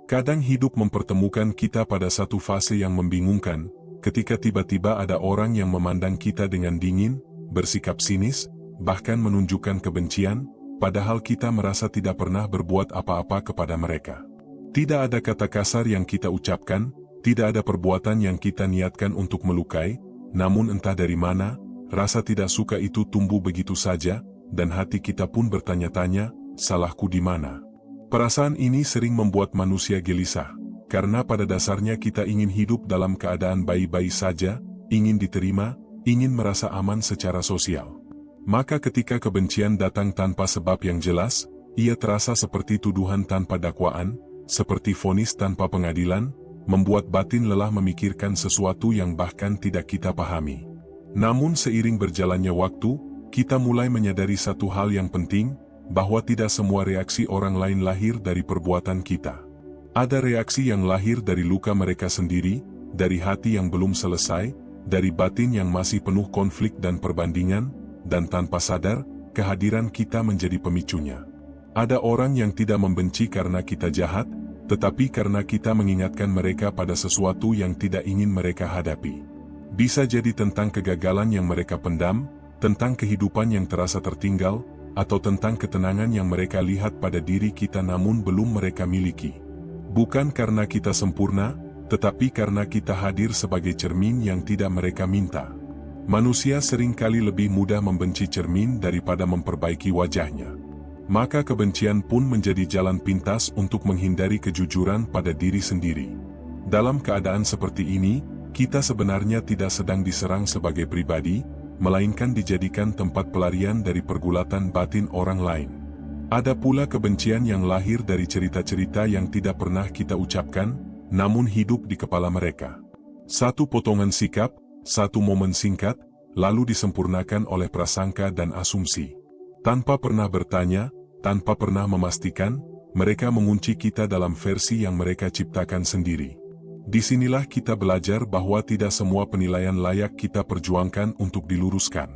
Kadang hidup mempertemukan kita pada satu fase yang membingungkan, ketika tiba-tiba ada orang yang memandang kita dengan dingin, bersikap sinis, bahkan menunjukkan kebencian, padahal kita merasa tidak pernah berbuat apa-apa kepada mereka. Tidak ada kata kasar yang kita ucapkan, tidak ada perbuatan yang kita niatkan untuk melukai, namun entah dari mana, rasa tidak suka itu tumbuh begitu saja, dan hati kita pun bertanya-tanya, salahku di mana? Perasaan ini sering membuat manusia gelisah, karena pada dasarnya kita ingin hidup dalam keadaan baik-baik saja, ingin diterima, ingin merasa aman secara sosial. Maka ketika kebencian datang tanpa sebab yang jelas, ia terasa seperti tuduhan tanpa dakwaan, seperti vonis tanpa pengadilan, membuat batin lelah memikirkan sesuatu yang bahkan tidak kita pahami. Namun seiring berjalannya waktu, kita mulai menyadari satu hal yang penting, bahwa tidak semua reaksi orang lain lahir dari perbuatan kita. Ada reaksi yang lahir dari luka mereka sendiri, dari hati yang belum selesai, dari batin yang masih penuh konflik dan perbandingan, dan tanpa sadar, kehadiran kita menjadi pemicunya. Ada orang yang tidak membenci karena kita jahat, tetapi karena kita mengingatkan mereka pada sesuatu yang tidak ingin mereka hadapi. Bisa jadi tentang kegagalan yang mereka pendam, tentang kehidupan yang terasa tertinggal, atau tentang ketenangan yang mereka lihat pada diri kita namun belum mereka miliki. Bukan karena kita sempurna, tetapi karena kita hadir sebagai cermin yang tidak mereka minta. Manusia seringkali lebih mudah membenci cermin daripada memperbaiki wajahnya. Maka kebencian pun menjadi jalan pintas untuk menghindari kejujuran pada diri sendiri. Dalam keadaan seperti ini, kita sebenarnya tidak sedang diserang sebagai pribadi, melainkan dijadikan tempat pelarian dari pergulatan batin orang lain. Ada pula kebencian yang lahir dari cerita-cerita yang tidak pernah kita ucapkan, namun hidup di kepala mereka. Satu potongan sikap, satu momen singkat, lalu disempurnakan oleh prasangka dan asumsi. Tanpa pernah bertanya, tanpa pernah memastikan, mereka mengunci kita dalam versi yang mereka ciptakan sendiri. Disinilah kita belajar bahwa tidak semua penilaian layak kita perjuangkan untuk diluruskan.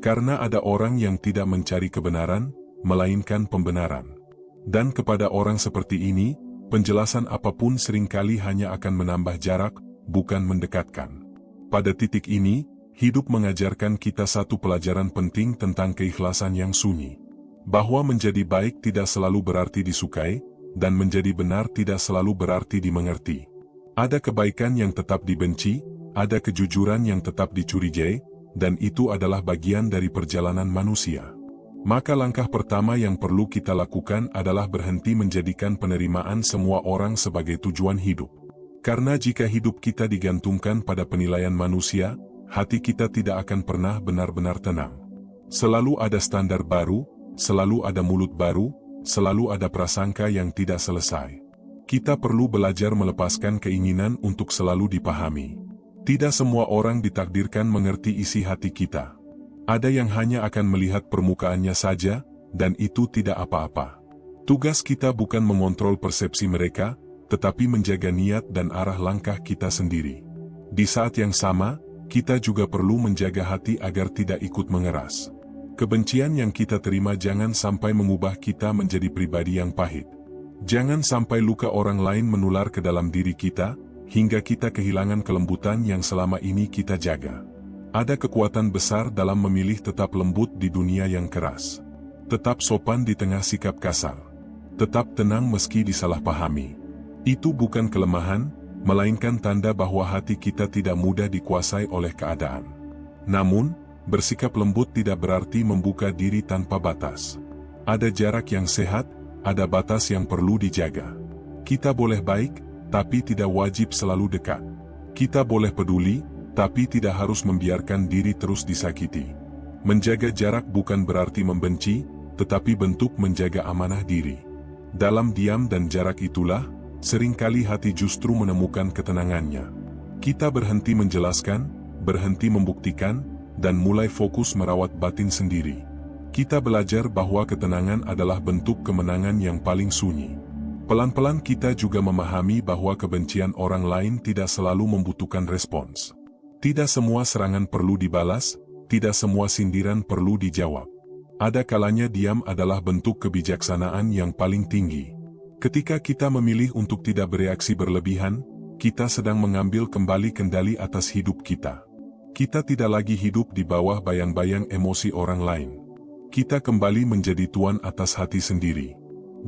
Karena ada orang yang tidak mencari kebenaran, melainkan pembenaran. Dan kepada orang seperti ini, penjelasan apapun seringkali hanya akan menambah jarak, bukan mendekatkan. Pada titik ini, hidup mengajarkan kita satu pelajaran penting tentang keikhlasan yang sunyi. Bahwa menjadi baik tidak selalu berarti disukai, dan menjadi benar tidak selalu berarti dimengerti. Ada kebaikan yang tetap dibenci, ada kejujuran yang tetap dicurigai, dan itu adalah bagian dari perjalanan manusia. Maka langkah pertama yang perlu kita lakukan adalah berhenti menjadikan penerimaan semua orang sebagai tujuan hidup. Karena jika hidup kita digantungkan pada penilaian manusia, hati kita tidak akan pernah benar-benar tenang. Selalu ada standar baru, selalu ada mulut baru, selalu ada prasangka yang tidak selesai. Kita perlu belajar melepaskan keinginan untuk selalu dipahami. Tidak semua orang ditakdirkan mengerti isi hati kita. Ada yang hanya akan melihat permukaannya saja, dan itu tidak apa-apa. Tugas kita bukan mengontrol persepsi mereka, tetapi menjaga niat dan arah langkah kita sendiri. Di saat yang sama, kita juga perlu menjaga hati agar tidak ikut mengeras. Kebencian yang kita terima jangan sampai mengubah kita menjadi pribadi yang pahit. Jangan sampai luka orang lain menular ke dalam diri kita, hingga kita kehilangan kelembutan yang selama ini kita jaga. Ada kekuatan besar dalam memilih tetap lembut di dunia yang keras. Tetap sopan di tengah sikap kasar. Tetap tenang meski disalahpahami. Itu bukan kelemahan, melainkan tanda bahwa hati kita tidak mudah dikuasai oleh keadaan. Namun, bersikap lembut tidak berarti membuka diri tanpa batas. Ada jarak yang sehat, ada batas yang perlu dijaga. Kita boleh baik, tapi tidak wajib selalu dekat. Kita boleh peduli, tapi tidak harus membiarkan diri terus disakiti. Menjaga jarak bukan berarti membenci, tetapi bentuk menjaga amanah diri. Dalam diam dan jarak itulah, seringkali hati justru menemukan ketenangannya. Kita berhenti menjelaskan, berhenti membuktikan, dan mulai fokus merawat batin sendiri. Kita belajar bahwa ketenangan adalah bentuk kemenangan yang paling sunyi. Pelan-pelan kita juga memahami bahwa kebencian orang lain tidak selalu membutuhkan respons. Tidak semua serangan perlu dibalas, tidak semua sindiran perlu dijawab. Ada kalanya diam adalah bentuk kebijaksanaan yang paling tinggi. Ketika kita memilih untuk tidak bereaksi berlebihan, kita sedang mengambil kembali kendali atas hidup kita. Kita tidak lagi hidup di bawah bayang-bayang emosi orang lain. Kita kembali menjadi tuan atas hati sendiri.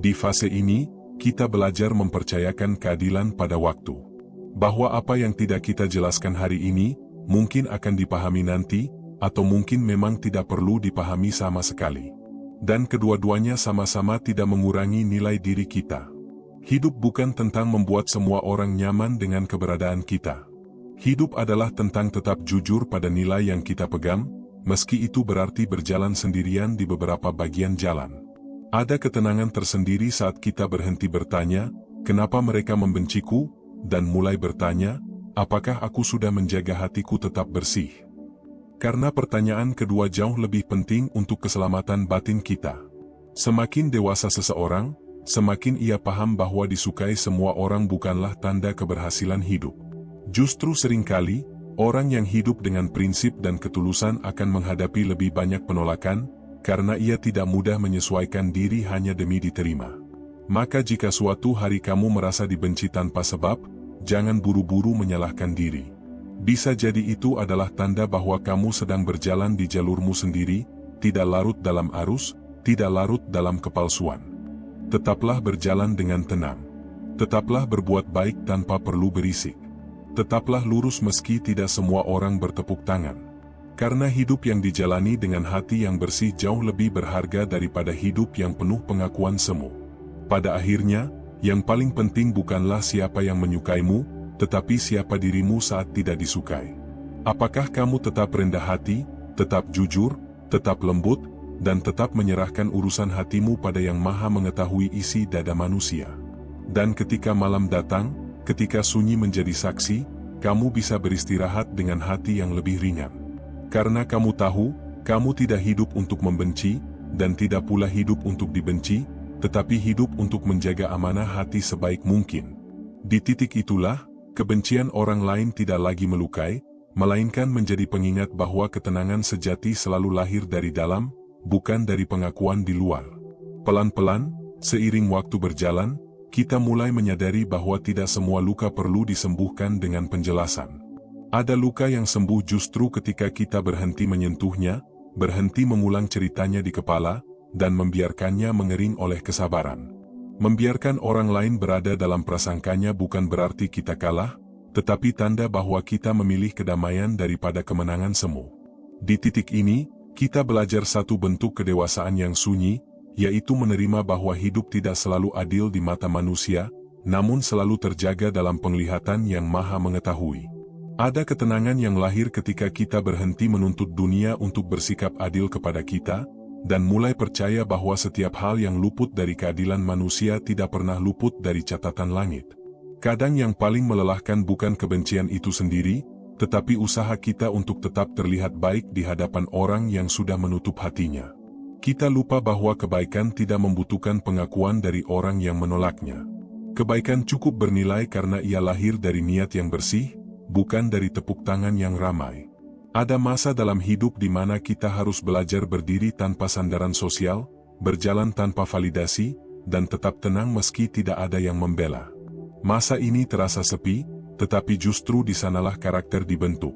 Di fase ini, kita belajar mempercayakan keadilan pada waktu. Bahwa apa yang tidak kita jelaskan hari ini, mungkin akan dipahami nanti, atau mungkin memang tidak perlu dipahami sama sekali. Dan kedua-duanya sama-sama tidak mengurangi nilai diri kita. Hidup bukan tentang membuat semua orang nyaman dengan keberadaan kita. Hidup adalah tentang tetap jujur pada nilai yang kita pegang, meski itu berarti berjalan sendirian di beberapa bagian jalan. Ada ketenangan tersendiri saat kita berhenti bertanya, kenapa mereka membenciku, dan mulai bertanya, apakah aku sudah menjaga hatiku tetap bersih? Karena pertanyaan kedua jauh lebih penting untuk keselamatan batin kita. Semakin dewasa seseorang, semakin ia paham bahwa disukai semua orang bukanlah tanda keberhasilan hidup. Justru seringkali, orang yang hidup dengan prinsip dan ketulusan akan menghadapi lebih banyak penolakan, karena ia tidak mudah menyesuaikan diri hanya demi diterima. Maka jika suatu hari kamu merasa dibenci tanpa sebab, jangan buru-buru menyalahkan diri. Bisa jadi itu adalah tanda bahwa kamu sedang berjalan di jalurmu sendiri, tidak larut dalam arus, tidak larut dalam kepalsuan. Tetaplah berjalan dengan tenang. Tetaplah berbuat baik tanpa perlu berisik. Tetaplah lurus meski tidak semua orang bertepuk tangan. Karena hidup yang dijalani dengan hati yang bersih jauh lebih berharga daripada hidup yang penuh pengakuan semu. Pada akhirnya, yang paling penting bukanlah siapa yang menyukaimu, tetapi siapa dirimu saat tidak disukai. Apakah kamu tetap rendah hati, tetap jujur, tetap lembut, dan tetap menyerahkan urusan hatimu pada Yang Maha Mengetahui isi dada manusia. Dan ketika malam datang, ketika sunyi menjadi saksi, kamu bisa beristirahat dengan hati yang lebih ringan. Karena kamu tahu, kamu tidak hidup untuk membenci, dan tidak pula hidup untuk dibenci, tetapi hidup untuk menjaga amanah hati sebaik mungkin. Di titik itulah, kebencian orang lain tidak lagi melukai, melainkan menjadi pengingat bahwa ketenangan sejati selalu lahir dari dalam, bukan dari pengakuan di luar. Pelan-pelan, seiring waktu berjalan, kita mulai menyadari bahwa tidak semua luka perlu disembuhkan dengan penjelasan. Ada luka yang sembuh justru ketika kita berhenti menyentuhnya, berhenti mengulang ceritanya di kepala, dan membiarkannya mengering oleh kesabaran. Membiarkan orang lain berada dalam prasangkanya bukan berarti kita kalah, tetapi tanda bahwa kita memilih kedamaian daripada kemenangan semu. Di titik ini, kita belajar satu bentuk kedewasaan yang sunyi, yaitu menerima bahwa hidup tidak selalu adil di mata manusia, namun selalu terjaga dalam penglihatan Yang Maha Mengetahui. Ada ketenangan yang lahir ketika kita berhenti menuntut dunia untuk bersikap adil kepada kita, dan mulai percaya bahwa setiap hal yang luput dari keadilan manusia tidak pernah luput dari catatan langit. Kadang yang paling melelahkan bukan kebencian itu sendiri, tetapi usaha kita untuk tetap terlihat baik di hadapan orang yang sudah menutup hatinya. Kita lupa bahwa kebaikan tidak membutuhkan pengakuan dari orang yang menolaknya. Kebaikan cukup bernilai karena ia lahir dari niat yang bersih, bukan dari tepuk tangan yang ramai. Ada masa dalam hidup di mana kita harus belajar berdiri tanpa sandaran sosial, berjalan tanpa validasi, dan tetap tenang meski tidak ada yang membela. Masa ini terasa sepi, tetapi justru di sanalah karakter dibentuk.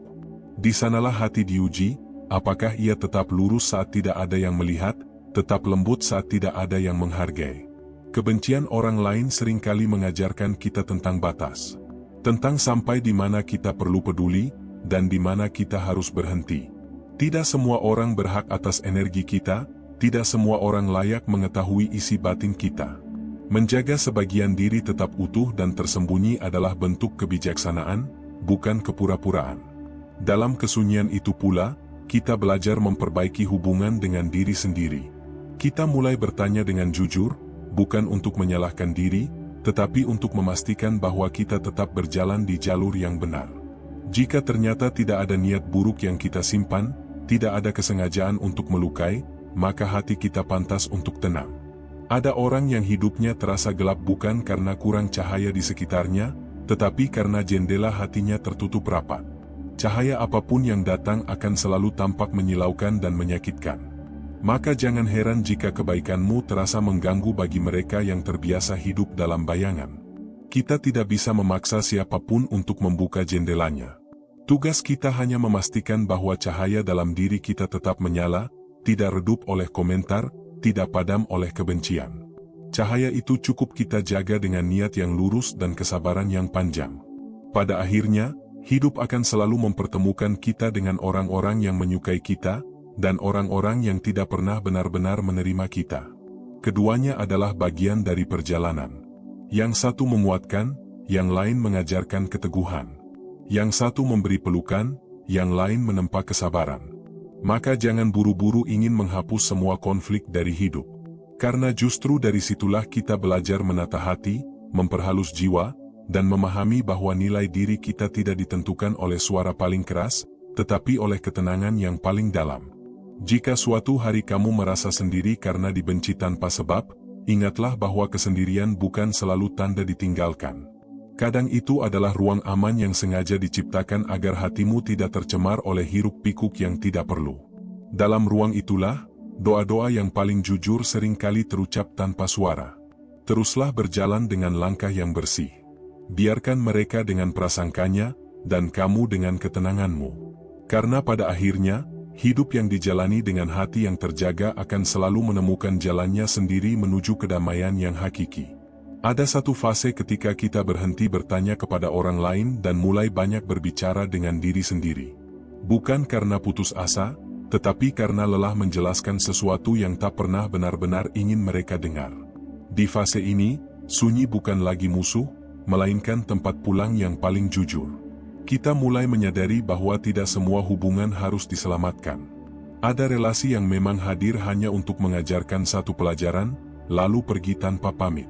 Di sanalah hati diuji, apakah ia tetap lurus saat tidak ada yang melihat, tetap lembut saat tidak ada yang menghargai. Kebencian orang lain seringkali mengajarkan kita tentang batas. Tentang sampai di mana kita perlu peduli, dan di mana kita harus berhenti. Tidak semua orang berhak atas energi kita, tidak semua orang layak mengetahui isi batin kita. Menjaga sebagian diri tetap utuh dan tersembunyi adalah bentuk kebijaksanaan, bukan kepura-puraan. Dalam kesunyian itu pula, kita belajar memperbaiki hubungan dengan diri sendiri. Kita mulai bertanya dengan jujur, bukan untuk menyalahkan diri, tetapi untuk memastikan bahwa kita tetap berjalan di jalur yang benar. Jika ternyata tidak ada niat buruk yang kita simpan, tidak ada kesengajaan untuk melukai, maka hati kita pantas untuk tenang. Ada orang yang hidupnya terasa gelap bukan karena kurang cahaya di sekitarnya, tetapi karena jendela hatinya tertutup rapat. Cahaya apapun yang datang akan selalu tampak menyilaukan dan menyakitkan. Maka jangan heran jika kebaikanmu terasa mengganggu bagi mereka yang terbiasa hidup dalam bayangan. Kita tidak bisa memaksa siapapun untuk membuka jendelanya. Tugas kita hanya memastikan bahwa cahaya dalam diri kita tetap menyala, tidak redup oleh komentar, tidak padam oleh kebencian. Cahaya itu cukup kita jaga dengan niat yang lurus dan kesabaran yang panjang. Pada akhirnya, hidup akan selalu mempertemukan kita dengan orang-orang yang menyukai kita, dan orang-orang yang tidak pernah benar-benar menerima kita. Keduanya adalah bagian dari perjalanan. Yang satu menguatkan, yang lain mengajarkan keteguhan. Yang satu memberi pelukan, yang lain menempa kesabaran. Maka jangan buru-buru ingin menghapus semua konflik dari hidup. Karena justru dari situlah kita belajar menata hati, memperhalus jiwa, dan memahami bahwa nilai diri kita tidak ditentukan oleh suara paling keras, tetapi oleh ketenangan yang paling dalam. Jika suatu hari kamu merasa sendiri karena dibenci tanpa sebab, ingatlah bahwa kesendirian bukan selalu tanda ditinggalkan. Kadang itu adalah ruang aman yang sengaja diciptakan agar hatimu tidak tercemar oleh hiruk-pikuk yang tidak perlu. Dalam ruang itulah, doa-doa yang paling jujur seringkali terucap tanpa suara. Teruslah berjalan dengan langkah yang bersih. Biarkan mereka dengan prasangkanya, dan kamu dengan ketenanganmu. Karena pada akhirnya, hidup yang dijalani dengan hati yang terjaga akan selalu menemukan jalannya sendiri menuju kedamaian yang hakiki. Ada satu fase ketika kita berhenti bertanya kepada orang lain dan mulai banyak berbicara dengan diri sendiri. Bukan karena putus asa, tetapi karena lelah menjelaskan sesuatu yang tak pernah benar-benar ingin mereka dengar. Di fase ini, sunyi bukan lagi musuh, melainkan tempat pulang yang paling jujur. Kita mulai menyadari bahwa tidak semua hubungan harus diselamatkan. Ada relasi yang memang hadir hanya untuk mengajarkan satu pelajaran, lalu pergi tanpa pamit.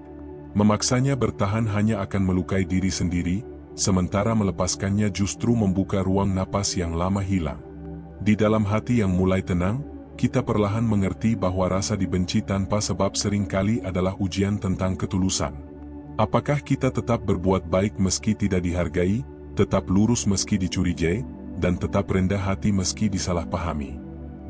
Memaksanya bertahan hanya akan melukai diri sendiri, sementara melepaskannya justru membuka ruang napas yang lama hilang. Di dalam hati yang mulai tenang, kita perlahan mengerti bahwa rasa dibenci tanpa sebab seringkali adalah ujian tentang ketulusan. Apakah kita tetap berbuat baik meski tidak dihargai, tetap lurus meski dicurigai, dan tetap rendah hati meski disalahpahami?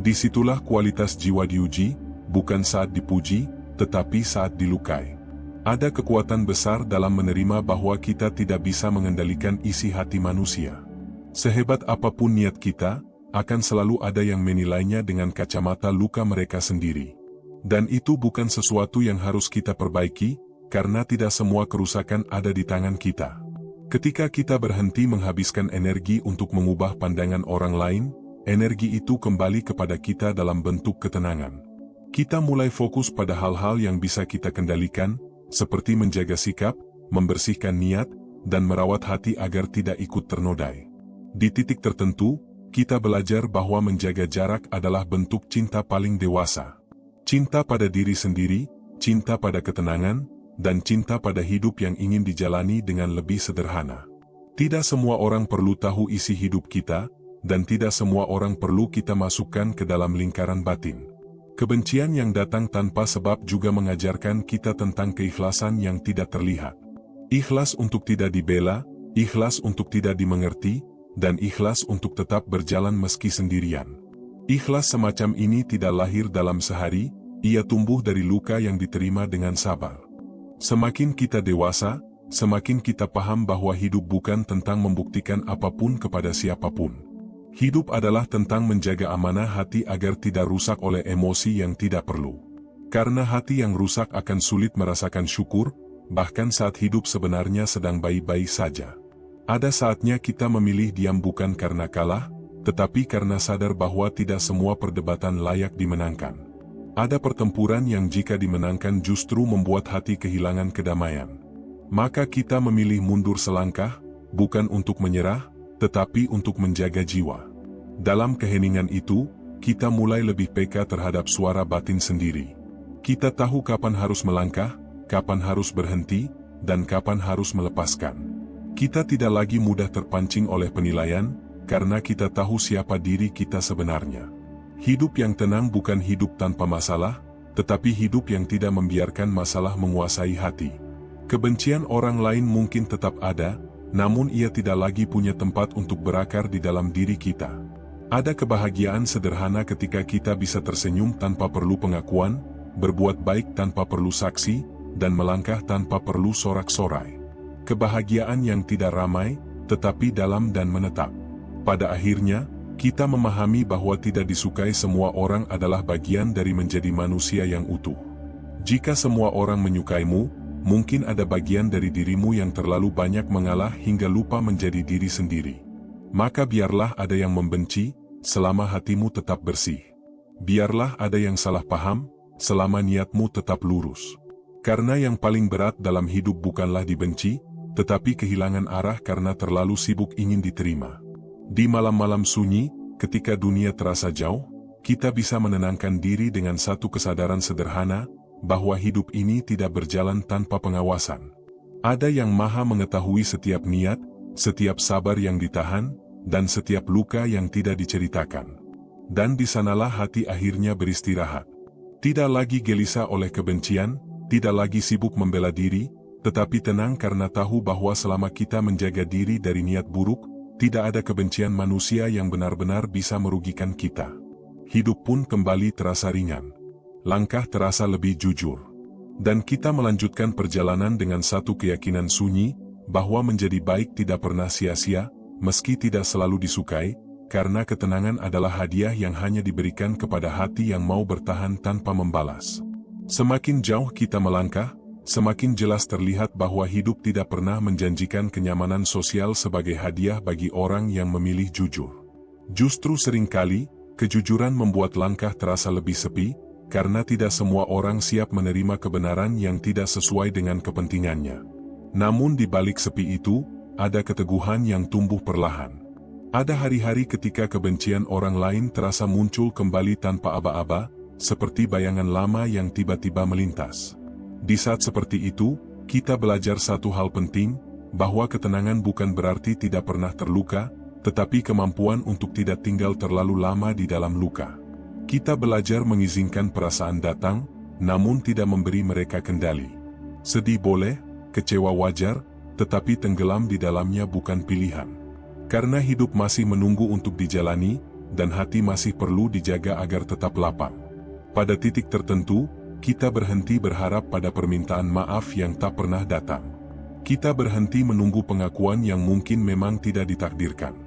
Disitulah kualitas jiwa diuji, bukan saat dipuji, tetapi saat dilukai. Ada kekuatan besar dalam menerima bahwa kita tidak bisa mengendalikan isi hati manusia. Sehebat apapun niat kita, akan selalu ada yang menilainya dengan kacamata luka mereka sendiri. Dan itu bukan sesuatu yang harus kita perbaiki, karena tidak semua kerusakan ada di tangan kita. Ketika kita berhenti menghabiskan energi untuk mengubah pandangan orang lain, energi itu kembali kepada kita dalam bentuk ketenangan. Kita mulai fokus pada hal-hal yang bisa kita kendalikan, seperti menjaga sikap, membersihkan niat, dan merawat hati agar tidak ikut ternodai. Di titik tertentu, kita belajar bahwa menjaga jarak adalah bentuk cinta paling dewasa. Cinta pada diri sendiri, cinta pada ketenangan, dan cinta pada hidup yang ingin dijalani dengan lebih sederhana. Tidak semua orang perlu tahu isi hidup kita, dan tidak semua orang perlu kita masukkan ke dalam lingkaran batin. Kebencian yang datang tanpa sebab juga mengajarkan kita tentang keikhlasan yang tidak terlihat. Ikhlas untuk tidak dibela, ikhlas untuk tidak dimengerti, dan ikhlas untuk tetap berjalan meski sendirian. Ikhlas semacam ini tidak lahir dalam sehari, ia tumbuh dari luka yang diterima dengan sabar. Semakin kita dewasa, semakin kita paham bahwa hidup bukan tentang membuktikan apapun kepada siapapun. Hidup adalah tentang menjaga amanah hati agar tidak rusak oleh emosi yang tidak perlu. Karena hati yang rusak akan sulit merasakan syukur, bahkan saat hidup sebenarnya sedang baik-baik saja. Ada saatnya kita memilih diam bukan karena kalah, tetapi karena sadar bahwa tidak semua perdebatan layak dimenangkan. Ada pertempuran yang jika dimenangkan justru membuat hati kehilangan kedamaian. Maka kita memilih mundur selangkah, bukan untuk menyerah, tetapi untuk menjaga jiwa. Dalam keheningan itu, kita mulai lebih peka terhadap suara batin sendiri. Kita tahu kapan harus melangkah, kapan harus berhenti, dan kapan harus melepaskan. Kita tidak lagi mudah terpancing oleh penilaian, karena kita tahu siapa diri kita sebenarnya. Hidup yang tenang bukan hidup tanpa masalah, tetapi hidup yang tidak membiarkan masalah menguasai hati. Kebencian orang lain mungkin tetap ada, namun ia tidak lagi punya tempat untuk berakar di dalam diri kita. Ada kebahagiaan sederhana ketika kita bisa tersenyum tanpa perlu pengakuan, berbuat baik tanpa perlu saksi, dan melangkah tanpa perlu sorak-sorai. Kebahagiaan yang tidak ramai, tetapi dalam dan menetap. Pada akhirnya, kita memahami bahwa tidak disukai semua orang adalah bagian dari menjadi manusia yang utuh. Jika semua orang menyukaimu, mungkin ada bagian dari dirimu yang terlalu banyak mengalah hingga lupa menjadi diri sendiri. Maka biarlah ada yang membenci, selama hatimu tetap bersih. Biarlah ada yang salah paham, selama niatmu tetap lurus. Karena yang paling berat dalam hidup bukanlah dibenci, tetapi kehilangan arah karena terlalu sibuk ingin diterima. Di malam-malam sunyi, ketika dunia terasa jauh, kita bisa menenangkan diri dengan satu kesadaran sederhana, bahwa hidup ini tidak berjalan tanpa pengawasan. Ada yang maha mengetahui setiap niat, setiap sabar yang ditahan, dan setiap luka yang tidak diceritakan. Dan di sanalah hati akhirnya beristirahat. Tidak lagi gelisah oleh kebencian, tidak lagi sibuk membela diri, tetapi tenang karena tahu bahwa selama kita menjaga diri dari niat buruk, tidak ada kebencian manusia yang benar-benar bisa merugikan kita. Hidup pun kembali terasa ringan. Langkah terasa lebih jujur. Dan kita melanjutkan perjalanan dengan satu keyakinan sunyi, bahwa menjadi baik tidak pernah sia-sia, meski tidak selalu disukai, karena ketenangan adalah hadiah yang hanya diberikan kepada hati yang mau bertahan tanpa membalas. Semakin jauh kita melangkah, semakin jelas terlihat bahwa hidup tidak pernah menjanjikan kenyamanan sosial sebagai hadiah bagi orang yang memilih jujur. Justru seringkali, kejujuran membuat langkah terasa lebih sepi, karena tidak semua orang siap menerima kebenaran yang tidak sesuai dengan kepentingannya. Namun di balik sepi itu, ada keteguhan yang tumbuh perlahan. Ada hari-hari ketika kebencian orang lain terasa muncul kembali tanpa aba-aba, seperti bayangan lama yang tiba-tiba melintas. Di saat seperti itu, kita belajar satu hal penting, bahwa ketenangan bukan berarti tidak pernah terluka, tetapi kemampuan untuk tidak tinggal terlalu lama di dalam luka. Kita belajar mengizinkan perasaan datang, namun tidak memberi mereka kendali. Sedih boleh, kecewa wajar, tetapi tenggelam di dalamnya bukan pilihan. Karena hidup masih menunggu untuk dijalani, dan hati masih perlu dijaga agar tetap lapang. Pada titik tertentu, kita berhenti berharap pada permintaan maaf yang tak pernah datang. Kita berhenti menunggu pengakuan yang mungkin memang tidak ditakdirkan.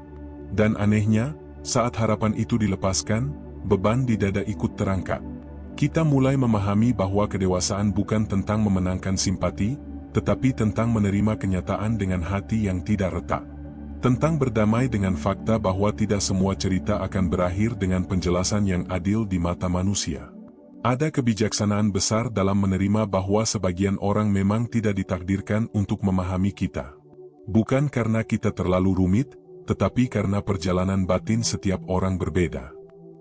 Dan anehnya, saat harapan itu dilepaskan, beban di dada ikut terangkat. Kita mulai memahami bahwa kedewasaan bukan tentang memenangkan simpati, tetapi tentang menerima kenyataan dengan hati yang tidak retak. Tentang berdamai dengan fakta bahwa tidak semua cerita akan berakhir dengan penjelasan yang adil di mata manusia. Ada kebijaksanaan besar dalam menerima bahwa sebagian orang memang tidak ditakdirkan untuk memahami kita. Bukan karena kita terlalu rumit, tetapi karena perjalanan batin setiap orang berbeda.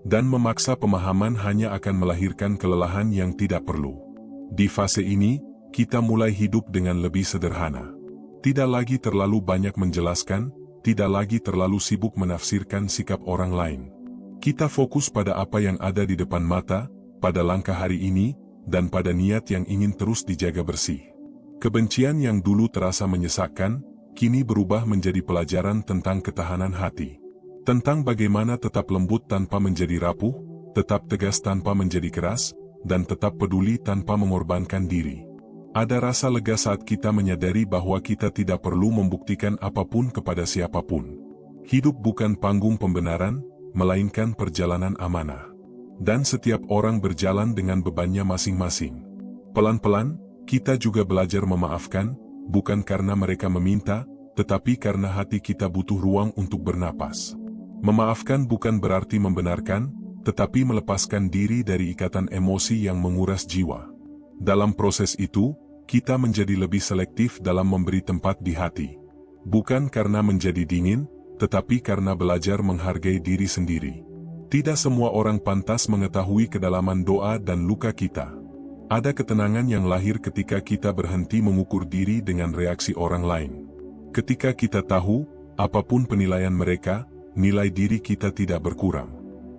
Dan memaksa pemahaman hanya akan melahirkan kelelahan yang tidak perlu. Di fase ini, kita mulai hidup dengan lebih sederhana. Tidak lagi terlalu banyak menjelaskan, tidak lagi terlalu sibuk menafsirkan sikap orang lain. Kita fokus pada apa yang ada di depan mata, pada langkah hari ini, dan pada niat yang ingin terus dijaga bersih. Kebencian yang dulu terasa menyesakkan, kini berubah menjadi pelajaran tentang ketahanan hati. Tentang bagaimana tetap lembut tanpa menjadi rapuh, tetap tegas tanpa menjadi keras, dan tetap peduli tanpa mengorbankan diri. Ada rasa lega saat kita menyadari bahwa kita tidak perlu membuktikan apapun kepada siapapun. Hidup bukan panggung pembenaran, melainkan perjalanan amanah. Dan setiap orang berjalan dengan bebannya masing-masing. Pelan-pelan, kita juga belajar memaafkan, bukan karena mereka meminta, tetapi karena hati kita butuh ruang untuk bernapas. Memaafkan bukan berarti membenarkan, tetapi melepaskan diri dari ikatan emosi yang menguras jiwa. Dalam proses itu, kita menjadi lebih selektif dalam memberi tempat di hati. Bukan karena menjadi dingin, tetapi karena belajar menghargai diri sendiri. Tidak semua orang pantas mengetahui kedalaman doa dan luka kita. Ada ketenangan yang lahir ketika kita berhenti mengukur diri dengan reaksi orang lain. Ketika kita tahu, apapun penilaian mereka, nilai diri kita tidak berkurang.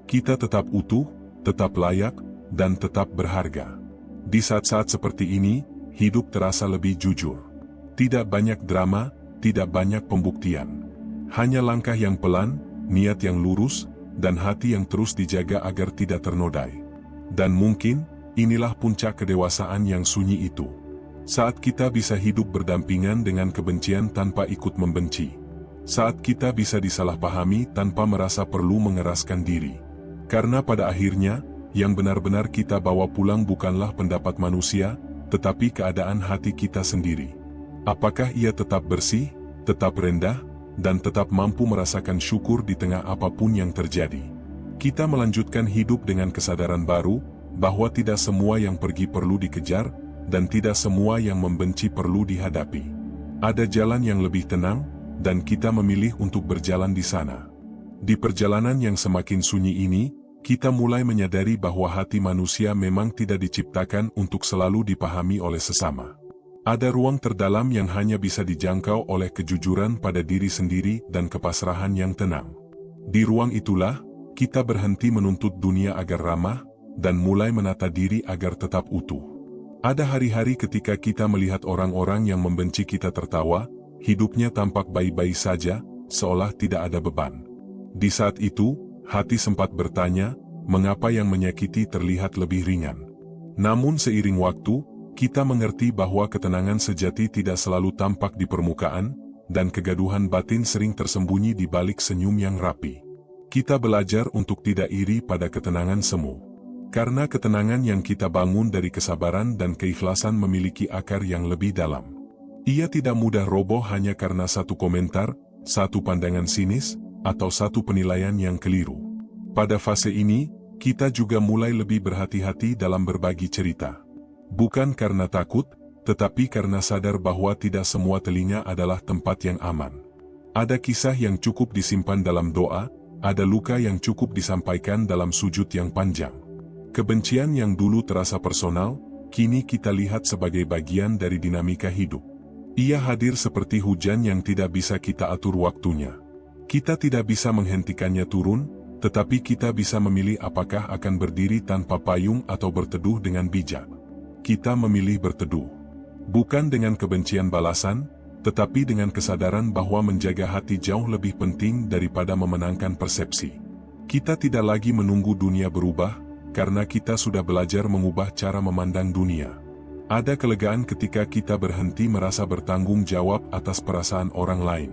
Kita tetap utuh, tetap layak, dan tetap berharga. Di saat-saat seperti ini, hidup terasa lebih jujur. Tidak banyak drama, tidak banyak pembuktian. Hanya langkah yang pelan, niat yang lurus, dan hati yang terus dijaga agar tidak ternodai. Dan mungkin, inilah puncak kedewasaan yang sunyi itu. Saat kita bisa hidup berdampingan dengan kebencian tanpa ikut membenci. Saat kita bisa disalahpahami tanpa merasa perlu mengeraskan diri. Karena pada akhirnya, yang benar-benar kita bawa pulang bukanlah pendapat manusia, tetapi keadaan hati kita sendiri. Apakah ia tetap bersih, tetap rendah, dan tetap mampu merasakan syukur di tengah apapun yang terjadi? Kita melanjutkan hidup dengan kesadaran baru, bahwa tidak semua yang pergi perlu dikejar, dan tidak semua yang membenci perlu dihadapi. Ada jalan yang lebih tenang, dan kita memilih untuk berjalan di sana. Di perjalanan yang semakin sunyi ini, kita mulai menyadari bahwa hati manusia memang tidak diciptakan untuk selalu dipahami oleh sesama. Ada ruang terdalam yang hanya bisa dijangkau oleh kejujuran pada diri sendiri dan kepasrahan yang tenang. Di ruang itulah, kita berhenti menuntut dunia agar ramah, dan mulai menata diri agar tetap utuh. Ada hari-hari ketika kita melihat orang-orang yang membenci kita tertawa, hidupnya tampak baik-baik saja, seolah tidak ada beban. Di saat itu, hati sempat bertanya, mengapa yang menyakiti terlihat lebih ringan. Namun seiring waktu, kita mengerti bahwa ketenangan sejati tidak selalu tampak di permukaan, dan kegaduhan batin sering tersembunyi di balik senyum yang rapi. Kita belajar untuk tidak iri pada ketenangan semu. Karena ketenangan yang kita bangun dari kesabaran dan keikhlasan memiliki akar yang lebih dalam. Ia tidak mudah roboh hanya karena satu komentar, satu pandangan sinis, atau satu penilaian yang keliru. Pada fase ini, kita juga mulai lebih berhati-hati dalam berbagi cerita. Bukan karena takut, tetapi karena sadar bahwa tidak semua telinga adalah tempat yang aman. Ada kisah yang cukup disimpan dalam doa, ada luka yang cukup disampaikan dalam sujud yang panjang. Kebencian yang dulu terasa personal, kini kita lihat sebagai bagian dari dinamika hidup. Ia hadir seperti hujan yang tidak bisa kita atur waktunya. Kita tidak bisa menghentikannya turun, tetapi kita bisa memilih apakah akan berdiri tanpa payung atau berteduh dengan bijak. Kita memilih berteduh. Bukan dengan kebencian balasan, tetapi dengan kesadaran bahwa menjaga hati jauh lebih penting daripada memenangkan persepsi. Kita tidak lagi menunggu dunia berubah, karena kita sudah belajar mengubah cara memandang dunia. Ada kelegaan ketika kita berhenti merasa bertanggung jawab atas perasaan orang lain.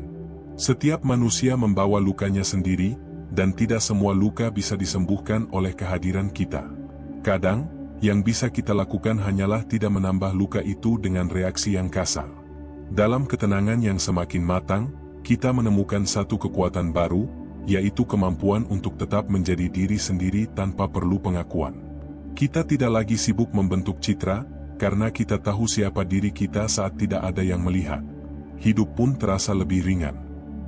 Setiap manusia membawa lukanya sendiri, dan tidak semua luka bisa disembuhkan oleh kehadiran kita. Kadang, yang bisa kita lakukan hanyalah tidak menambah luka itu dengan reaksi yang kasar. Dalam ketenangan yang semakin matang, kita menemukan satu kekuatan baru, yaitu kemampuan untuk tetap menjadi diri sendiri tanpa perlu pengakuan. Kita tidak lagi sibuk membentuk citra, karena kita tahu siapa diri kita saat tidak ada yang melihat. Hidup pun terasa lebih ringan.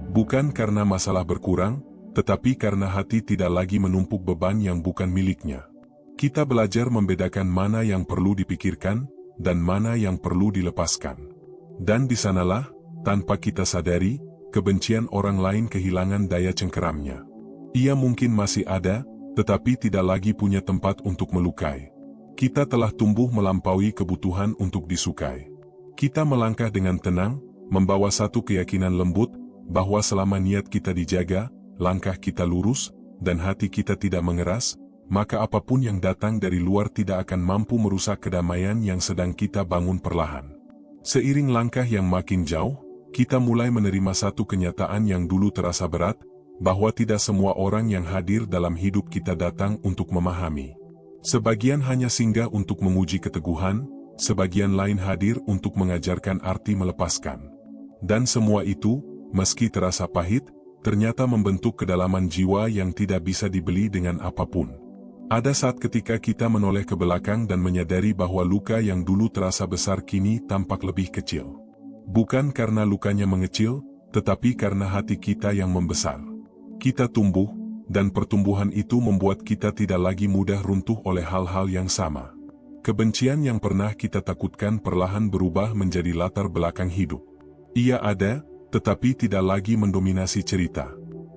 Bukan karena masalah berkurang, tetapi karena hati tidak lagi menumpuk beban yang bukan miliknya. Kita belajar membedakan mana yang perlu dipikirkan, dan mana yang perlu dilepaskan. Dan di sanalah, tanpa kita sadari, kebencian orang lain kehilangan daya cengkeramnya. Ia mungkin masih ada, tetapi tidak lagi punya tempat untuk melukai. Kita telah tumbuh melampaui kebutuhan untuk disukai. Kita melangkah dengan tenang, membawa satu keyakinan lembut, bahwa selama niat kita dijaga, langkah kita lurus, dan hati kita tidak mengeras, maka apapun yang datang dari luar tidak akan mampu merusak kedamaian yang sedang kita bangun perlahan. Seiring langkah yang makin jauh, kita mulai menerima satu kenyataan yang dulu terasa berat, bahwa tidak semua orang yang hadir dalam hidup kita datang untuk memahami. Sebagian hanya singgah untuk menguji keteguhan, sebagian lain hadir untuk mengajarkan arti melepaskan. Dan semua itu, meski terasa pahit, ternyata membentuk kedalaman jiwa yang tidak bisa dibeli dengan apapun. Ada saat ketika kita menoleh ke belakang dan menyadari bahwa luka yang dulu terasa besar kini tampak lebih kecil. Bukan karena lukanya mengecil, tetapi karena hati kita yang membesar. Kita tumbuh, dan pertumbuhan itu membuat kita tidak lagi mudah runtuh oleh hal-hal yang sama. Kebencian yang pernah kita takutkan perlahan berubah menjadi latar belakang hidup. Ia ada, tetapi tidak lagi mendominasi cerita.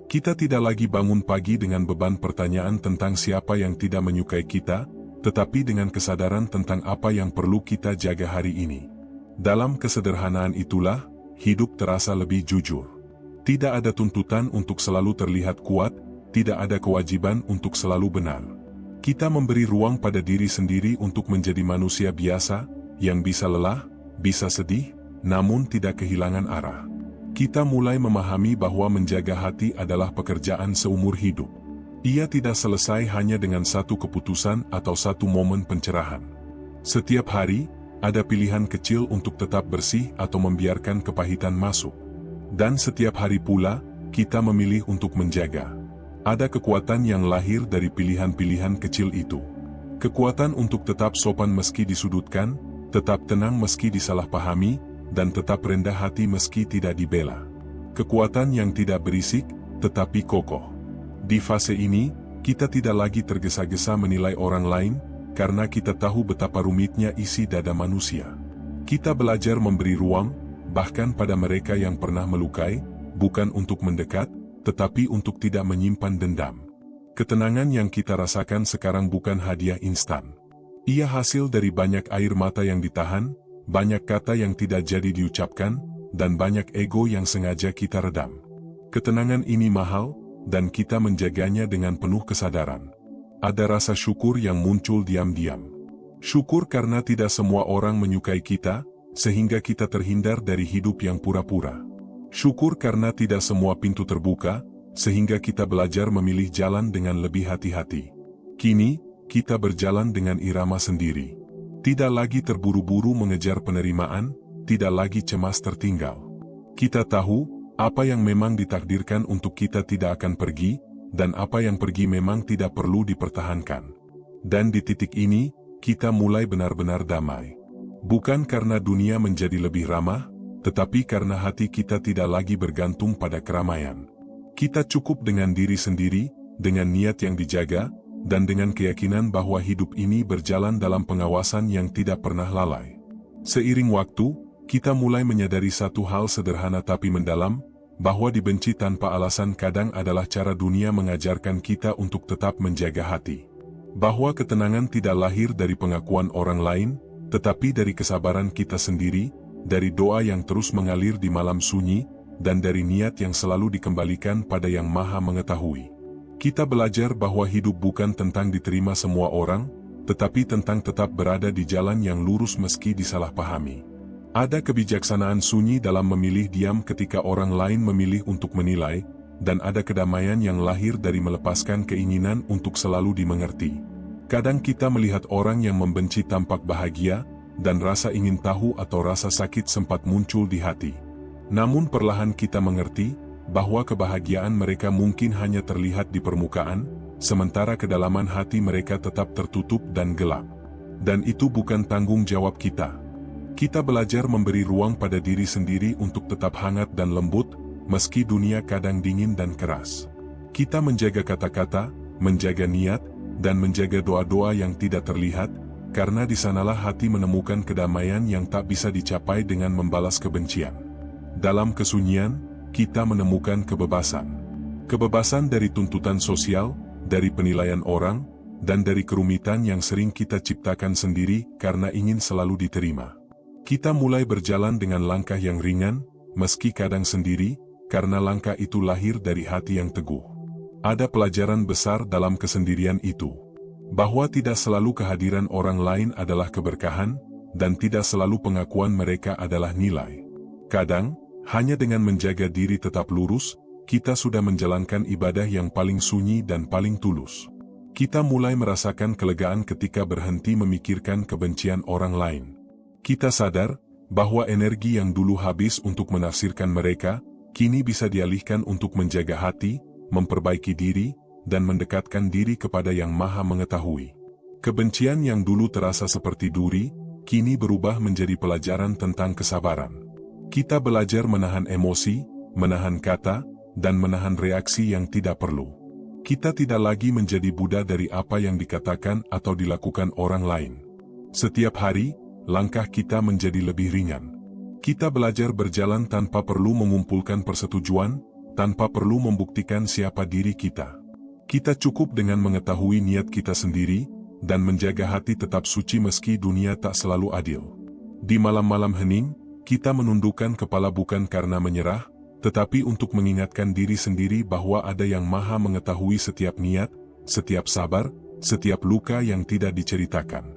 Kita tidak lagi bangun pagi dengan beban pertanyaan tentang siapa yang tidak menyukai kita, tetapi dengan kesadaran tentang apa yang perlu kita jaga hari ini. Dalam kesederhanaan itulah, hidup terasa lebih jujur. Tidak ada tuntutan untuk selalu terlihat kuat, tidak ada kewajiban untuk selalu benar. Kita memberi ruang pada diri sendiri untuk menjadi manusia biasa, yang bisa lelah, bisa sedih, namun tidak kehilangan arah. Kita mulai memahami bahwa menjaga hati adalah pekerjaan seumur hidup. Ia tidak selesai hanya dengan satu keputusan atau satu momen pencerahan. Setiap hari, ada pilihan kecil untuk tetap bersih atau membiarkan kepahitan masuk. Dan setiap hari pula, kita memilih untuk menjaga. Ada kekuatan yang lahir dari pilihan-pilihan kecil itu. Kekuatan untuk tetap sopan meski disudutkan, tetap tenang meski disalahpahami, dan tetap rendah hati meski tidak dibela. Kekuatan yang tidak berisik, tetapi kokoh. Di fase ini, kita tidak lagi tergesa-gesa menilai orang lain, karena kita tahu betapa rumitnya isi dada manusia. Kita belajar memberi ruang, bahkan pada mereka yang pernah melukai, bukan untuk mendekat, tetapi untuk tidak menyimpan dendam. Ketenangan yang kita rasakan sekarang bukan hadiah instan. Ia hasil dari banyak air mata yang ditahan, banyak kata yang tidak jadi diucapkan, dan banyak ego yang sengaja kita redam. Ketenangan ini mahal, dan kita menjaganya dengan penuh kesadaran. Ada rasa syukur yang muncul diam-diam. Syukur karena tidak semua orang menyukai kita, sehingga kita terhindar dari hidup yang pura-pura. Syukur karena tidak semua pintu terbuka, sehingga kita belajar memilih jalan dengan lebih hati-hati. Kini, kita berjalan dengan irama sendiri. Tidak lagi terburu-buru mengejar penerimaan, tidak lagi cemas tertinggal. Kita tahu, apa yang memang ditakdirkan untuk kita tidak akan pergi, dan apa yang pergi memang tidak perlu dipertahankan. Dan di titik ini, kita mulai benar-benar damai. Bukan karena dunia menjadi lebih ramah, tetapi karena hati kita tidak lagi bergantung pada keramaian. Kita cukup dengan diri sendiri, dengan niat yang dijaga, dan dengan keyakinan bahwa hidup ini berjalan dalam pengawasan yang tidak pernah lalai. Seiring waktu, kita mulai menyadari satu hal sederhana tapi mendalam, bahwa dibenci tanpa alasan kadang adalah cara dunia mengajarkan kita untuk tetap menjaga hati. Bahwa ketenangan tidak lahir dari pengakuan orang lain, tetapi dari kesabaran kita sendiri, dari doa yang terus mengalir di malam sunyi, dan dari niat yang selalu dikembalikan pada Yang Maha Mengetahui. Kita belajar bahwa hidup bukan tentang diterima semua orang, tetapi tentang tetap berada di jalan yang lurus meski disalahpahami. Ada kebijaksanaan sunyi dalam memilih diam ketika orang lain memilih untuk menilai, dan ada kedamaian yang lahir dari melepaskan keinginan untuk selalu dimengerti. Kadang kita melihat orang yang membenci tampak bahagia, dan rasa ingin tahu atau rasa sakit sempat muncul di hati. Namun perlahan kita mengerti, bahwa kebahagiaan mereka mungkin hanya terlihat di permukaan, sementara kedalaman hati mereka tetap tertutup dan gelap. Dan itu bukan tanggung jawab kita. Kita belajar memberi ruang pada diri sendiri untuk tetap hangat dan lembut, meski dunia kadang dingin dan keras. Kita menjaga kata-kata, menjaga niat, dan menjaga doa-doa yang tidak terlihat, karena di sanalah hati menemukan kedamaian yang tak bisa dicapai dengan membalas kebencian. Dalam kesunyian, kita menemukan kebebasan. Kebebasan dari tuntutan sosial, dari penilaian orang, dan dari kerumitan yang sering kita ciptakan sendiri karena ingin selalu diterima. Kita mulai berjalan dengan langkah yang ringan, meski kadang sendiri, karena langkah itu lahir dari hati yang teguh. Ada pelajaran besar dalam kesendirian itu. Bahwa tidak selalu kehadiran orang lain adalah keberkahan, dan tidak selalu pengakuan mereka adalah nilai. Kadang, hanya dengan menjaga diri tetap lurus, kita sudah menjalankan ibadah yang paling sunyi dan paling tulus. Kita mulai merasakan kelegaan ketika berhenti memikirkan kebencian orang lain. Kita sadar, bahwa energi yang dulu habis untuk menafsirkan mereka, kini bisa dialihkan untuk menjaga hati, memperbaiki diri, dan mendekatkan diri kepada Yang Maha Mengetahui. Kebencian yang dulu terasa seperti duri, kini berubah menjadi pelajaran tentang kesabaran. Kita belajar menahan emosi, menahan kata, dan menahan reaksi yang tidak perlu. Kita tidak lagi menjadi budak dari apa yang dikatakan atau dilakukan orang lain. Setiap hari, langkah kita menjadi lebih ringan. Kita belajar berjalan tanpa perlu mengumpulkan persetujuan, tanpa perlu membuktikan siapa diri kita. Kita cukup dengan mengetahui niat kita sendiri, dan menjaga hati tetap suci meski dunia tak selalu adil. Di malam-malam hening, kita menundukkan kepala bukan karena menyerah, tetapi untuk mengingatkan diri sendiri bahwa ada yang Maha mengetahui setiap niat, setiap sabar, setiap luka yang tidak diceritakan.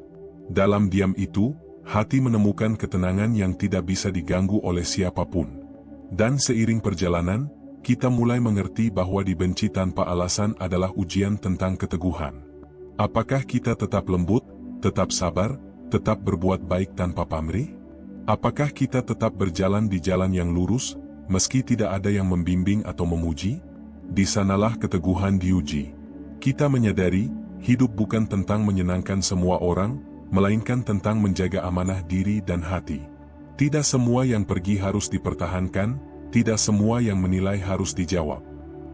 Dalam diam itu, hati menemukan ketenangan yang tidak bisa diganggu oleh siapapun. Dan seiring perjalanan, kita mulai mengerti bahwa dibenci tanpa alasan adalah ujian tentang keteguhan. Apakah kita tetap lembut, tetap sabar, tetap berbuat baik tanpa pamrih? Apakah kita tetap berjalan di jalan yang lurus, meski tidak ada yang membimbing atau memuji? Di sanalah keteguhan diuji. Kita menyadari, hidup bukan tentang menyenangkan semua orang, melainkan tentang menjaga amanah diri dan hati. Tidak semua yang pergi harus dipertahankan, tidak semua yang menilai harus dijawab.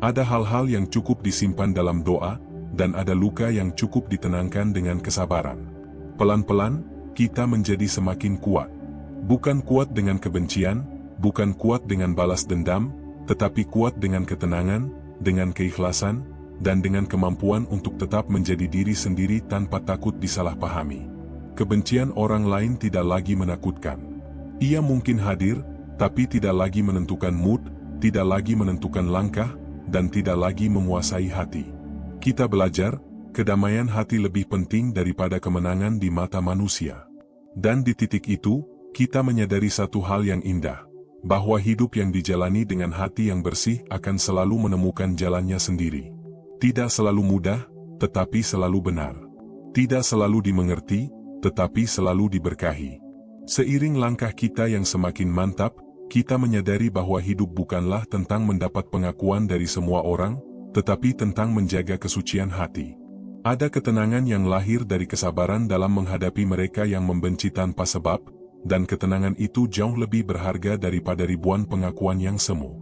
Ada hal-hal yang cukup disimpan dalam doa, dan ada luka yang cukup ditenangkan dengan kesabaran. Pelan-pelan, kita menjadi semakin kuat. Bukan kuat dengan kebencian, bukan kuat dengan balas dendam, tetapi kuat dengan ketenangan, dengan keikhlasan, dan dengan kemampuan untuk tetap menjadi diri sendiri tanpa takut disalahpahami. Kebencian orang lain tidak lagi menakutkan. Ia mungkin hadir, tapi tidak lagi menentukan mood, tidak lagi menentukan langkah, dan tidak lagi menguasai hati. Kita belajar, kedamaian hati lebih penting daripada kemenangan di mata manusia. Dan di titik itu, kita menyadari satu hal yang indah, bahwa hidup yang dijalani dengan hati yang bersih akan selalu menemukan jalannya sendiri. Tidak selalu mudah, tetapi selalu benar. Tidak selalu dimengerti, tetapi selalu diberkahi. Seiring langkah kita yang semakin mantap, kita menyadari bahwa hidup bukanlah tentang mendapat pengakuan dari semua orang, tetapi tentang menjaga kesucian hati. Ada ketenangan yang lahir dari kesabaran dalam menghadapi mereka yang membenci tanpa sebab, dan ketenangan itu jauh lebih berharga daripada ribuan pengakuan yang semu.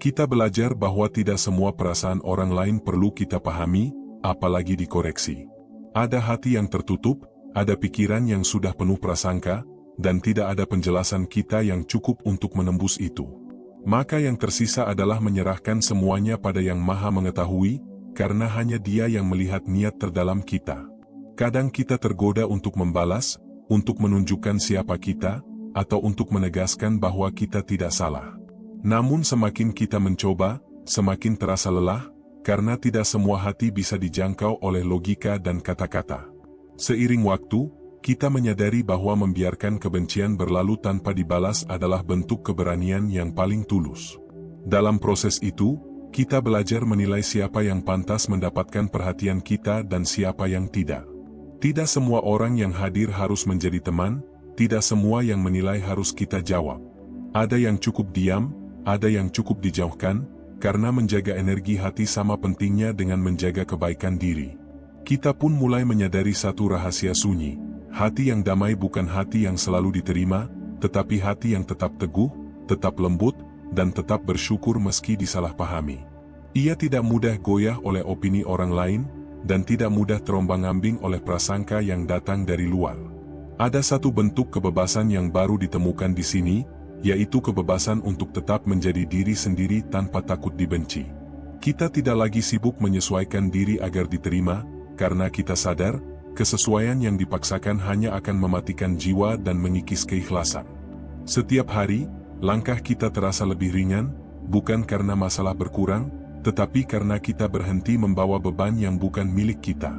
Kita belajar bahwa tidak semua perasaan orang lain perlu kita pahami, apalagi dikoreksi. Ada hati yang tertutup, ada pikiran yang sudah penuh prasangka, dan tidak ada penjelasan kita yang cukup untuk menembus itu. Maka yang tersisa adalah menyerahkan semuanya pada Yang Maha Mengetahui, karena hanya Dia yang melihat niat terdalam kita. Kadang kita tergoda untuk membalas, untuk menunjukkan siapa kita, atau untuk menegaskan bahwa kita tidak salah. Namun semakin kita mencoba, semakin terasa lelah, karena tidak semua hati bisa dijangkau oleh logika dan kata-kata. Seiring waktu, kita menyadari bahwa membiarkan kebencian berlalu tanpa dibalas adalah bentuk keberanian yang paling tulus. Dalam proses itu, kita belajar menilai siapa yang pantas mendapatkan perhatian kita dan siapa yang tidak. Tidak semua orang yang hadir harus menjadi teman, tidak semua yang menilai harus kita jawab. Ada yang cukup diam, ada yang cukup dijauhkan, karena menjaga energi hati sama pentingnya dengan menjaga kebaikan diri. Kita pun mulai menyadari satu rahasia sunyi. Hati yang damai bukan hati yang selalu diterima, tetapi hati yang tetap teguh, tetap lembut, dan tetap bersyukur meski disalahpahami. Ia tidak mudah goyah oleh opini orang lain, dan tidak mudah terombang-ambing oleh prasangka yang datang dari luar. Ada satu bentuk kebebasan yang baru ditemukan di sini, yaitu kebebasan untuk tetap menjadi diri sendiri tanpa takut dibenci. Kita tidak lagi sibuk menyesuaikan diri agar diterima, karena kita sadar, kesesuaian yang dipaksakan hanya akan mematikan jiwa dan mengikis keikhlasan. Setiap hari, langkah kita terasa lebih ringan, bukan karena masalah berkurang, tetapi karena kita berhenti membawa beban yang bukan milik kita.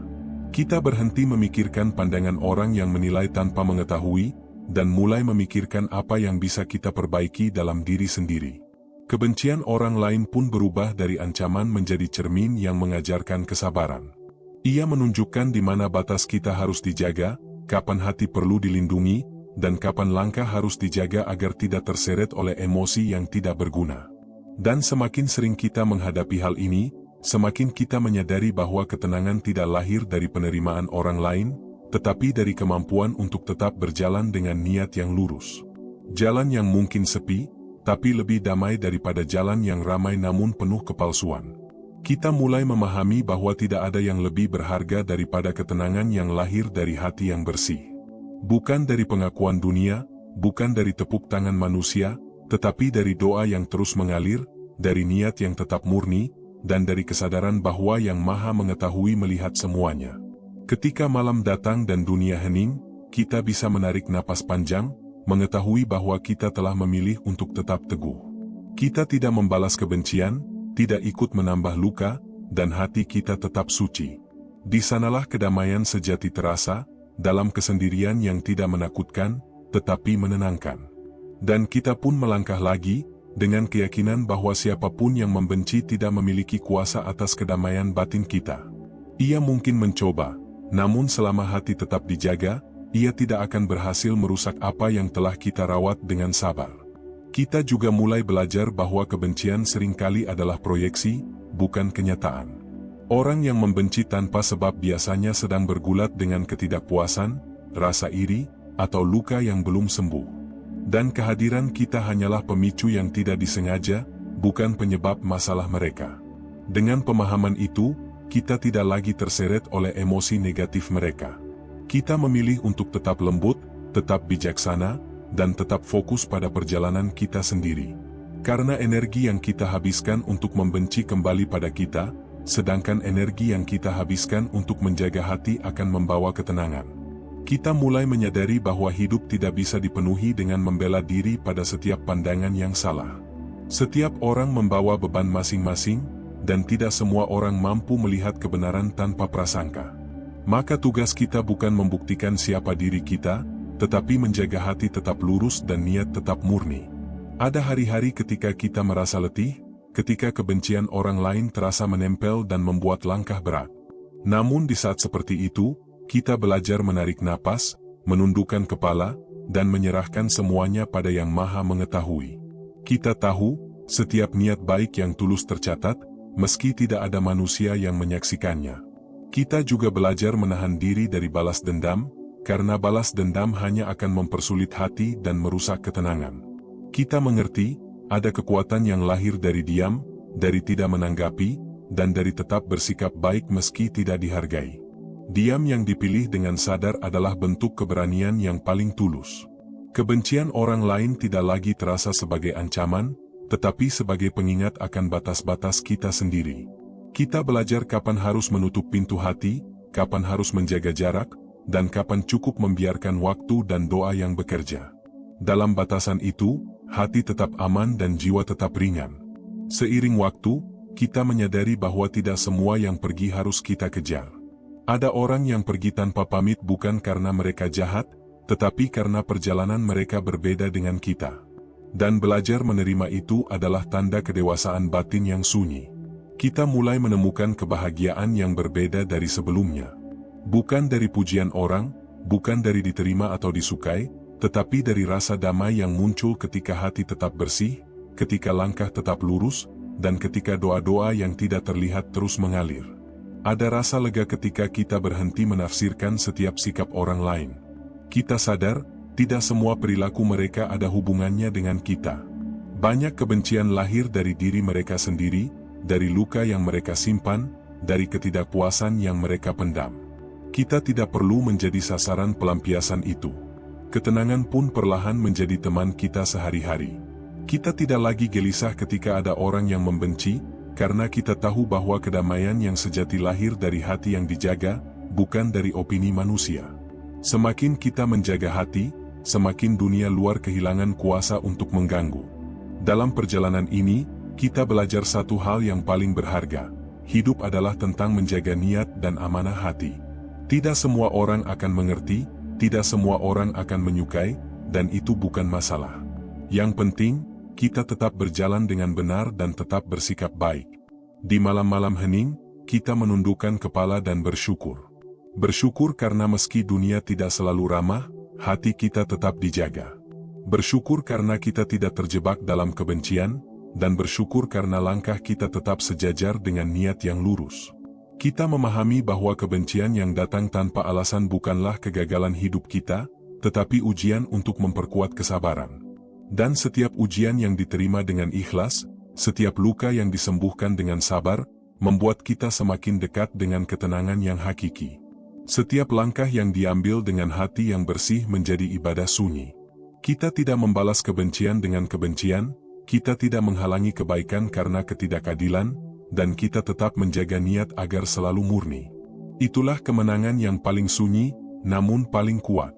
Kita berhenti memikirkan pandangan orang yang menilai tanpa mengetahui, dan mulai memikirkan apa yang bisa kita perbaiki dalam diri sendiri. Kebencian orang lain pun berubah dari ancaman menjadi cermin yang mengajarkan kesabaran. Ia menunjukkan di mana batas kita harus dijaga, kapan hati perlu dilindungi, dan kapan langkah harus dijaga agar tidak terseret oleh emosi yang tidak berguna. Dan semakin sering kita menghadapi hal ini, semakin kita menyadari bahwa ketenangan tidak lahir dari penerimaan orang lain, tetapi dari kemampuan untuk tetap berjalan dengan niat yang lurus. Jalan yang mungkin sepi, tapi lebih damai daripada jalan yang ramai namun penuh kepalsuan. Kita mulai memahami bahwa tidak ada yang lebih berharga daripada ketenangan yang lahir dari hati yang bersih. Bukan dari pengakuan dunia, bukan dari tepuk tangan manusia, tetapi dari doa yang terus mengalir, dari niat yang tetap murni, dan dari kesadaran bahwa Yang Maha Mengetahui melihat semuanya. Ketika malam datang dan dunia hening, kita bisa menarik napas panjang, mengetahui bahwa kita telah memilih untuk tetap teguh. Kita tidak membalas kebencian, tidak ikut menambah luka, dan hati kita tetap suci. Di sanalah kedamaian sejati terasa, dalam kesendirian yang tidak menakutkan, tetapi menenangkan. Dan kita pun melangkah lagi, dengan keyakinan bahwa siapapun yang membenci tidak memiliki kuasa atas kedamaian batin kita. Ia mungkin mencoba, namun selama hati tetap dijaga, ia tidak akan berhasil merusak apa yang telah kita rawat dengan sabar. Kita juga mulai belajar bahwa kebencian seringkali adalah proyeksi, bukan kenyataan. Orang yang membenci tanpa sebab biasanya sedang bergulat dengan ketidakpuasan, rasa iri, atau luka yang belum sembuh. Dan kehadiran kita hanyalah pemicu yang tidak disengaja, bukan penyebab masalah mereka. Dengan pemahaman itu, kita tidak lagi terseret oleh emosi negatif mereka. Kita memilih untuk tetap lembut, tetap bijaksana, dan tetap fokus pada perjalanan kita sendiri. Karena energi yang kita habiskan untuk membenci kembali pada kita, sedangkan energi yang kita habiskan untuk menjaga hati akan membawa ketenangan. Kita mulai menyadari bahwa hidup tidak bisa dipenuhi dengan membela diri pada setiap pandangan yang salah. Setiap orang membawa beban masing-masing, dan tidak semua orang mampu melihat kebenaran tanpa prasangka. Maka tugas kita bukan membuktikan siapa diri kita, tetapi menjaga hati tetap lurus dan niat tetap murni. Ada hari-hari ketika kita merasa letih, ketika kebencian orang lain terasa menempel dan membuat langkah berat. Namun di saat seperti itu, kita belajar menarik napas, menundukkan kepala, dan menyerahkan semuanya pada Yang Maha Mengetahui. Kita tahu, setiap niat baik yang tulus tercatat, meski tidak ada manusia yang menyaksikannya. Kita juga belajar menahan diri dari balas dendam, karena balas dendam hanya akan mempersulit hati dan merusak ketenangan. Kita mengerti, ada kekuatan yang lahir dari diam, dari tidak menanggapi, dan dari tetap bersikap baik meski tidak dihargai. Diam yang dipilih dengan sadar adalah bentuk keberanian yang paling tulus. Kebencian orang lain tidak lagi terasa sebagai ancaman, tetapi sebagai pengingat akan batas-batas kita sendiri. Kita belajar kapan harus menutup pintu hati, kapan harus menjaga jarak, dan kapan cukup membiarkan waktu dan doa yang bekerja. Dalam batasan itu, hati tetap aman dan jiwa tetap ringan. Seiring waktu, kita menyadari bahwa tidak semua yang pergi harus kita kejar. Ada orang yang pergi tanpa pamit bukan karena mereka jahat, tetapi karena perjalanan mereka berbeda dengan kita. Dan belajar menerima itu adalah tanda kedewasaan batin yang sunyi. Kita mulai menemukan kebahagiaan yang berbeda dari sebelumnya. Bukan dari pujian orang, bukan dari diterima atau disukai, tetapi dari rasa damai yang muncul ketika hati tetap bersih, ketika langkah tetap lurus, dan ketika doa-doa yang tidak terlihat terus mengalir. Ada rasa lega ketika kita berhenti menafsirkan setiap sikap orang lain. Kita sadar, tidak semua perilaku mereka ada hubungannya dengan kita. Banyak kebencian lahir dari diri mereka sendiri, dari luka yang mereka simpan, dari ketidakpuasan yang mereka pendam. Kita tidak perlu menjadi sasaran pelampiasan itu. Ketenangan pun perlahan menjadi teman kita sehari-hari. Kita tidak lagi gelisah ketika ada orang yang membenci, karena kita tahu bahwa kedamaian yang sejati lahir dari hati yang dijaga, bukan dari opini manusia. Semakin kita menjaga hati, semakin dunia luar kehilangan kuasa untuk mengganggu. Dalam perjalanan ini, kita belajar satu hal yang paling berharga. Hidup adalah tentang menjaga niat dan amanah hati. Tidak semua orang akan mengerti, tidak semua orang akan menyukai, dan itu bukan masalah. Yang penting, kita tetap berjalan dengan benar dan tetap bersikap baik. Di malam-malam hening, kita menundukkan kepala dan bersyukur. Bersyukur karena meski dunia tidak selalu ramah, hati kita tetap dijaga. Bersyukur karena kita tidak terjebak dalam kebencian, dan bersyukur karena langkah kita tetap sejajar dengan niat yang lurus. Kita memahami bahwa kebencian yang datang tanpa alasan bukanlah kegagalan hidup kita, tetapi ujian untuk memperkuat kesabaran. Dan setiap ujian yang diterima dengan ikhlas, setiap luka yang disembuhkan dengan sabar, membuat kita semakin dekat dengan ketenangan yang hakiki. Setiap langkah yang diambil dengan hati yang bersih menjadi ibadah sunyi. Kita tidak membalas kebencian dengan kebencian, kita tidak menghalangi kebaikan karena ketidakadilan, dan kita tetap menjaga niat agar selalu murni. Itulah kemenangan yang paling sunyi, namun paling kuat.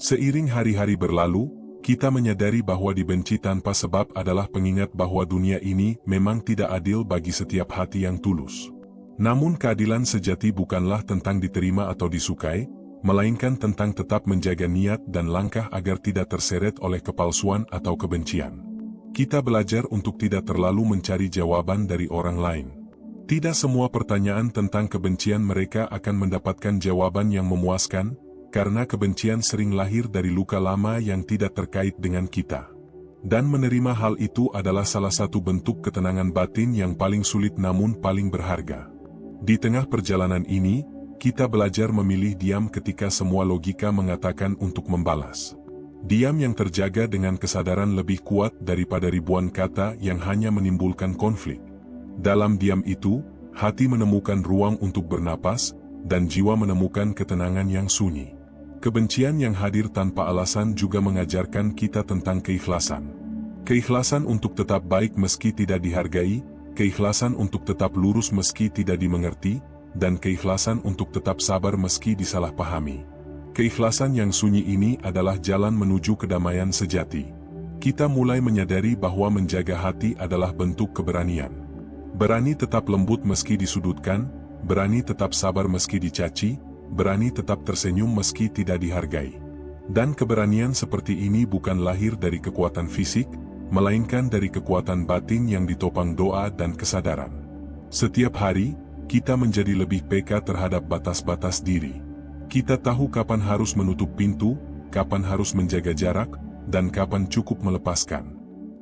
Seiring hari-hari berlalu, kita menyadari bahwa dibenci tanpa sebab adalah pengingat bahwa dunia ini memang tidak adil bagi setiap hati yang tulus. Namun keadilan sejati bukanlah tentang diterima atau disukai, melainkan tentang tetap menjaga niat dan langkah agar tidak terseret oleh kepalsuan atau kebencian. Kita belajar untuk tidak terlalu mencari jawaban dari orang lain. Tidak semua pertanyaan tentang kebencian mereka akan mendapatkan jawaban yang memuaskan, karena kebencian sering lahir dari luka lama yang tidak terkait dengan kita. Dan menerima hal itu adalah salah satu bentuk ketenangan batin yang paling sulit namun paling berharga. Di tengah perjalanan ini, kita belajar memilih diam ketika semua logika mengatakan untuk membalas. Diam yang terjaga dengan kesadaran lebih kuat daripada ribuan kata yang hanya menimbulkan konflik. Dalam diam itu, hati menemukan ruang untuk bernapas, dan jiwa menemukan ketenangan yang sunyi. Kebencian yang hadir tanpa alasan juga mengajarkan kita tentang keikhlasan. Keikhlasan untuk tetap baik meski tidak dihargai, keikhlasan untuk tetap lurus meski tidak dimengerti, dan keikhlasan untuk tetap sabar meski disalahpahami. Keikhlasan yang sunyi ini adalah jalan menuju kedamaian sejati. Kita mulai menyadari bahwa menjaga hati adalah bentuk keberanian. Berani tetap lembut meski disudutkan, berani tetap sabar meski dicaci, berani tetap tersenyum meski tidak dihargai. Dan keberanian seperti ini bukan lahir dari kekuatan fisik, melainkan dari kekuatan batin yang ditopang doa dan kesadaran. Setiap hari, kita menjadi lebih peka terhadap batas-batas diri. Kita tahu kapan harus menutup pintu, kapan harus menjaga jarak, dan kapan cukup melepaskan.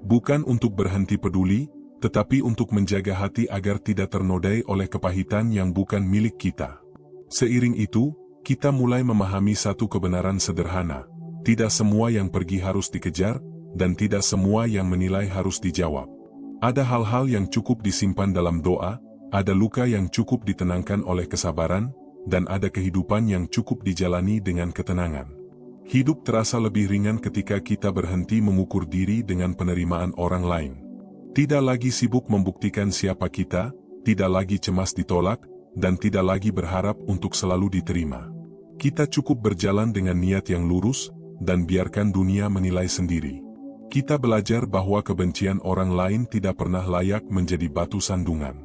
Bukan untuk berhenti peduli, tetapi untuk menjaga hati agar tidak ternodai oleh kepahitan yang bukan milik kita. Seiring itu, kita mulai memahami satu kebenaran sederhana. Tidak semua yang pergi harus dikejar, dan tidak semua yang menilai harus dijawab. Ada hal-hal yang cukup disimpan dalam doa, ada luka yang cukup ditenangkan oleh kesabaran, dan ada kehidupan yang cukup dijalani dengan ketenangan. Hidup terasa lebih ringan ketika kita berhenti mengukur diri dengan penerimaan orang lain. Tidak lagi sibuk membuktikan siapa kita, tidak lagi cemas ditolak, dan tidak lagi berharap untuk selalu diterima. Kita cukup berjalan dengan niat yang lurus, dan biarkan dunia menilai sendiri. Kita belajar bahwa kebencian orang lain tidak pernah layak menjadi batu sandungan.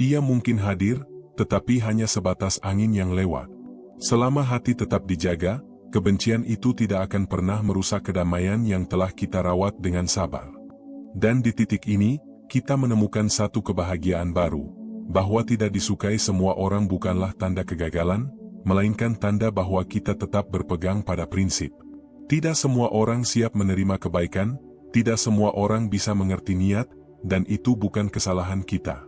Ia mungkin hadir, tetapi hanya sebatas angin yang lewat. Selama hati tetap dijaga, kebencian itu tidak akan pernah merusak kedamaian yang telah kita rawat dengan sabar. Dan di titik ini, kita menemukan satu kebahagiaan baru, bahwa tidak disukai semua orang bukanlah tanda kegagalan, melainkan tanda bahwa kita tetap berpegang pada prinsip. Tidak semua orang siap menerima kebaikan, tidak semua orang bisa mengerti niat, dan itu bukan kesalahan kita.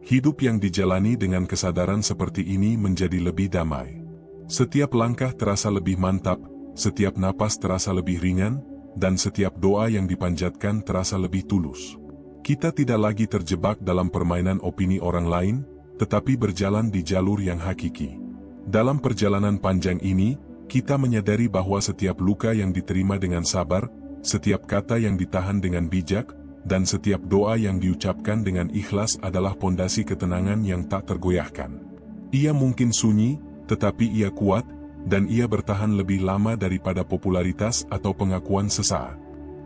Hidup yang dijalani dengan kesadaran seperti ini menjadi lebih damai. Setiap langkah terasa lebih mantap, setiap napas terasa lebih ringan, dan setiap doa yang dipanjatkan terasa lebih tulus. Kita tidak lagi terjebak dalam permainan opini orang lain, tetapi berjalan di jalur yang hakiki. Dalam perjalanan panjang ini, kita menyadari bahwa setiap luka yang diterima dengan sabar, setiap kata yang ditahan dengan bijak, dan setiap doa yang diucapkan dengan ikhlas adalah pondasi ketenangan yang tak tergoyahkan. Ia mungkin sunyi, tetapi ia kuat, dan ia bertahan lebih lama daripada popularitas atau pengakuan sesaat.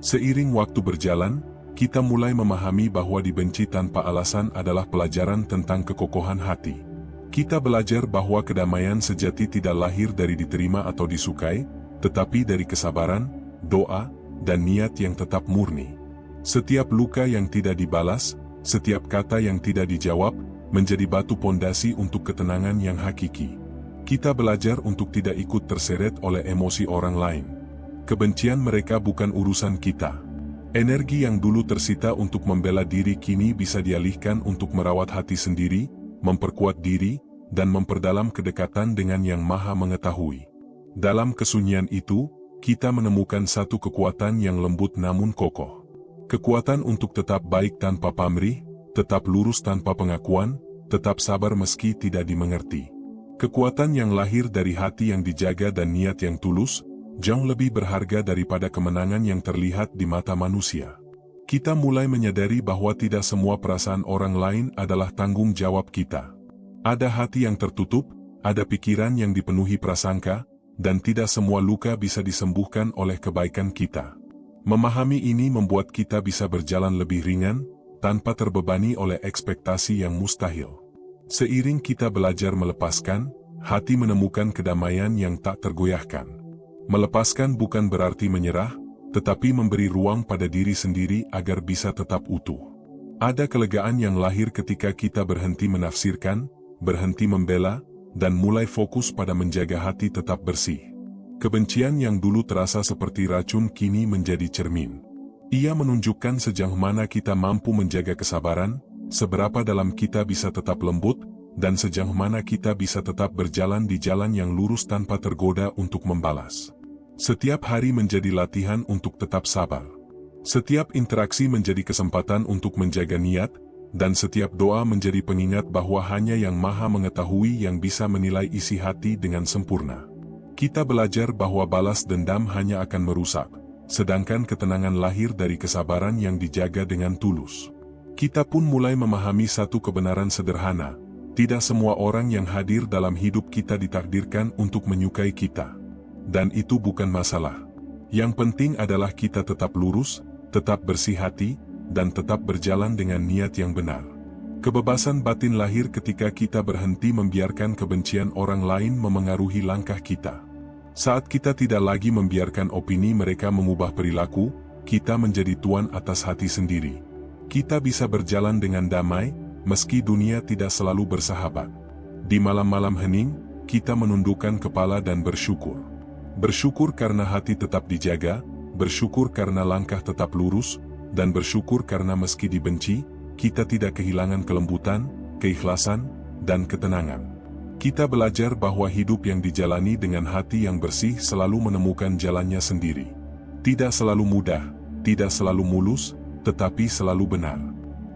Seiring waktu berjalan, kita mulai memahami bahwa dibenci tanpa alasan adalah pelajaran tentang kekokohan hati. Kita belajar bahwa kedamaian sejati tidak lahir dari diterima atau disukai, tetapi dari kesabaran, doa, dan niat yang tetap murni. Setiap luka yang tidak dibalas, setiap kata yang tidak dijawab, menjadi batu pondasi untuk ketenangan yang hakiki. Kita belajar untuk tidak ikut terseret oleh emosi orang lain. Kebencian mereka bukan urusan kita. Energi yang dulu tersita untuk membela diri kini bisa dialihkan untuk merawat hati sendiri, memperkuat diri, dan memperdalam kedekatan dengan Yang Maha Mengetahui. Dalam kesunyian itu, kita menemukan satu kekuatan yang lembut namun kokoh. Kekuatan untuk tetap baik tanpa pamrih, tetap lurus tanpa pengakuan, tetap sabar meski tidak dimengerti. Kekuatan yang lahir dari hati yang dijaga dan niat yang tulus, jauh lebih berharga daripada kemenangan yang terlihat di mata manusia. Kita mulai menyadari bahwa tidak semua perasaan orang lain adalah tanggung jawab kita. Ada hati yang tertutup, ada pikiran yang dipenuhi prasangka, dan tidak semua luka bisa disembuhkan oleh kebaikan kita. Memahami ini membuat kita bisa berjalan lebih ringan, tanpa terbebani oleh ekspektasi yang mustahil. Seiring kita belajar melepaskan, hati menemukan kedamaian yang tak tergoyahkan. Melepaskan bukan berarti menyerah, tetapi memberi ruang pada diri sendiri agar bisa tetap utuh. Ada kelegaan yang lahir ketika kita berhenti menafsirkan, berhenti membela, dan mulai fokus pada menjaga hati tetap bersih. Kebencian yang dulu terasa seperti racun kini menjadi cermin. Ia menunjukkan sejauh mana kita mampu menjaga kesabaran, seberapa dalam kita bisa tetap lembut, dan sejauh mana kita bisa tetap berjalan di jalan yang lurus tanpa tergoda untuk membalas. Setiap hari menjadi latihan untuk tetap sabar. Setiap interaksi menjadi kesempatan untuk menjaga niat, dan setiap doa menjadi pengingat bahwa hanya Yang Maha Mengetahui yang bisa menilai isi hati dengan sempurna. Kita belajar bahwa balas dendam hanya akan merusak, sedangkan ketenangan lahir dari kesabaran yang dijaga dengan tulus. Kita pun mulai memahami satu kebenaran sederhana, tidak semua orang yang hadir dalam hidup kita ditakdirkan untuk menyukai kita. Dan itu bukan masalah. Yang penting adalah kita tetap lurus, tetap bersih hati, dan tetap berjalan dengan niat yang benar. Kebebasan batin lahir ketika kita berhenti membiarkan kebencian orang lain memengaruhi langkah kita. Saat kita tidak lagi membiarkan opini mereka mengubah perilaku, kita menjadi tuan atas hati sendiri. Kita bisa berjalan dengan damai, meski dunia tidak selalu bersahabat. Di malam-malam hening, kita menundukkan kepala dan bersyukur. Bersyukur karena hati tetap dijaga, bersyukur karena langkah tetap lurus, dan bersyukur karena meski dibenci, kita tidak kehilangan kelembutan, keikhlasan, dan ketenangan. Kita belajar bahwa hidup yang dijalani dengan hati yang bersih selalu menemukan jalannya sendiri. Tidak selalu mudah, tidak selalu mulus, tetapi selalu benar.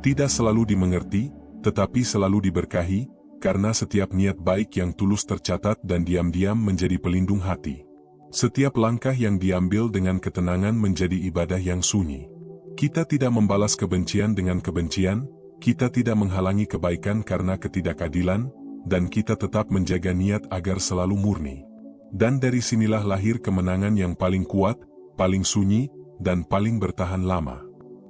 Tidak selalu dimengerti, tetapi selalu diberkahi, karena setiap niat baik yang tulus tercatat dan diam-diam menjadi pelindung hati. Setiap langkah yang diambil dengan ketenangan menjadi ibadah yang sunyi. Kita tidak membalas kebencian dengan kebencian, kita tidak menghalangi kebaikan karena ketidakadilan, dan kita tetap menjaga niat agar selalu murni. Dan dari sinilah lahir kemenangan yang paling kuat, paling sunyi, dan paling bertahan lama.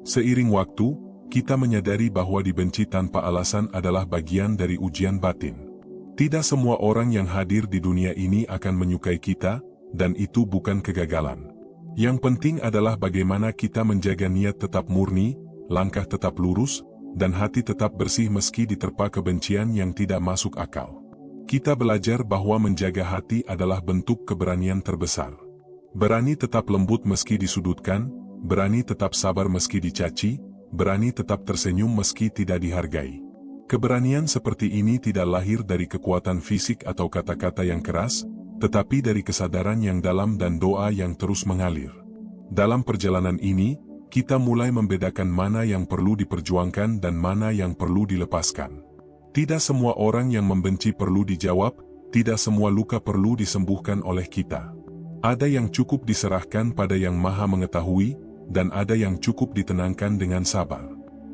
Seiring waktu, kita menyadari bahwa dibenci tanpa alasan adalah bagian dari ujian batin. Tidak semua orang yang hadir di dunia ini akan menyukai kita, dan itu bukan kegagalan. Yang penting adalah bagaimana kita menjaga niat tetap murni, langkah tetap lurus, dan hati tetap bersih meski diterpa kebencian yang tidak masuk akal. Kita belajar bahwa menjaga hati adalah bentuk keberanian terbesar. Berani tetap lembut meski disudutkan, berani tetap sabar meski dicaci, berani tetap tersenyum meski tidak dihargai. Keberanian seperti ini tidak lahir dari kekuatan fisik atau kata-kata yang keras, tetapi dari kesadaran yang dalam dan doa yang terus mengalir. Dalam perjalanan ini, kita mulai membedakan mana yang perlu diperjuangkan dan mana yang perlu dilepaskan. Tidak semua orang yang membenci perlu dijawab, tidak semua luka perlu disembuhkan oleh kita. Ada yang cukup diserahkan pada Yang Maha Mengetahui, dan ada yang cukup ditenangkan dengan sabar.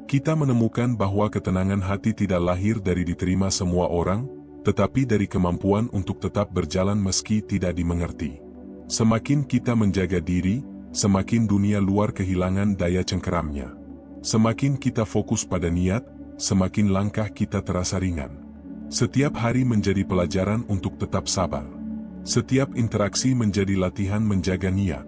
Kita menemukan bahwa ketenangan hati tidak lahir dari diterima semua orang, tetapi dari kemampuan untuk tetap berjalan meski tidak dimengerti. Semakin kita menjaga diri, semakin dunia luar kehilangan daya cengkeramnya. Semakin kita fokus pada niat, semakin langkah kita terasa ringan. Setiap hari menjadi pelajaran untuk tetap sabar. Setiap interaksi menjadi latihan menjaga niat.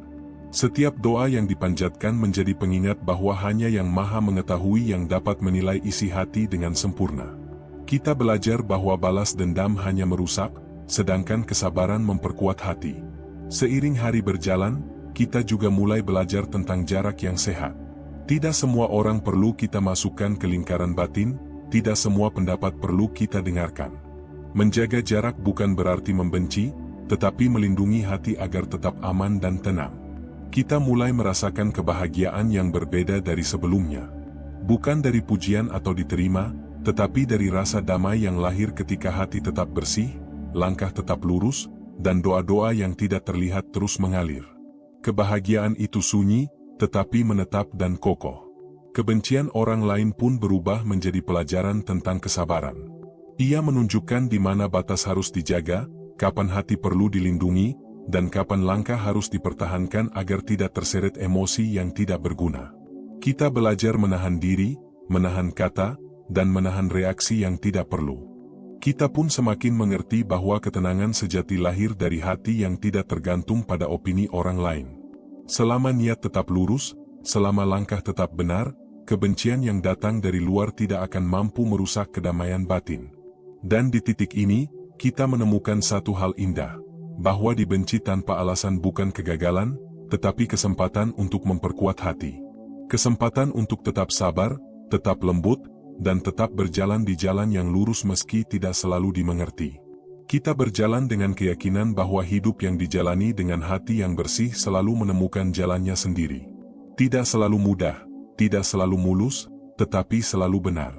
Setiap doa yang dipanjatkan menjadi pengingat bahwa hanya Yang Maha Mengetahui yang dapat menilai isi hati dengan sempurna. Kita belajar bahwa balas dendam hanya merusak, sedangkan kesabaran memperkuat hati. Seiring hari berjalan, kita juga mulai belajar tentang jarak yang sehat. Tidak semua orang perlu kita masukkan ke lingkaran batin, tidak semua pendapat perlu kita dengarkan. Menjaga jarak bukan berarti membenci, tetapi melindungi hati agar tetap aman dan tenang. Kita mulai merasakan kebahagiaan yang berbeda dari sebelumnya. Bukan dari pujian atau diterima, tetapi dari rasa damai yang lahir ketika hati tetap bersih, langkah tetap lurus, dan doa-doa yang tidak terlihat terus mengalir. Kebahagiaan itu sunyi, tetapi menetap dan kokoh. Kebencian orang lain pun berubah menjadi pelajaran tentang kesabaran. Ia menunjukkan di mana batas harus dijaga, kapan hati perlu dilindungi, dan kapan langkah harus dipertahankan agar tidak terseret emosi yang tidak berguna. Kita belajar menahan diri, menahan kata, dan menahan reaksi yang tidak perlu. Kita pun semakin mengerti bahwa ketenangan sejati lahir dari hati yang tidak tergantung pada opini orang lain. Selama niat tetap lurus, selama langkah tetap benar, kebencian yang datang dari luar tidak akan mampu merusak kedamaian batin. Dan di titik ini, kita menemukan satu hal indah, bahwa dibenci tanpa alasan bukan kegagalan, tetapi kesempatan untuk memperkuat hati. Kesempatan untuk tetap sabar, tetap lembut, dan tetap berjalan di jalan yang lurus meski tidak selalu dimengerti. Kita berjalan dengan keyakinan bahwa hidup yang dijalani dengan hati yang bersih selalu menemukan jalannya sendiri. Tidak selalu mudah, tidak selalu mulus, tetapi selalu benar.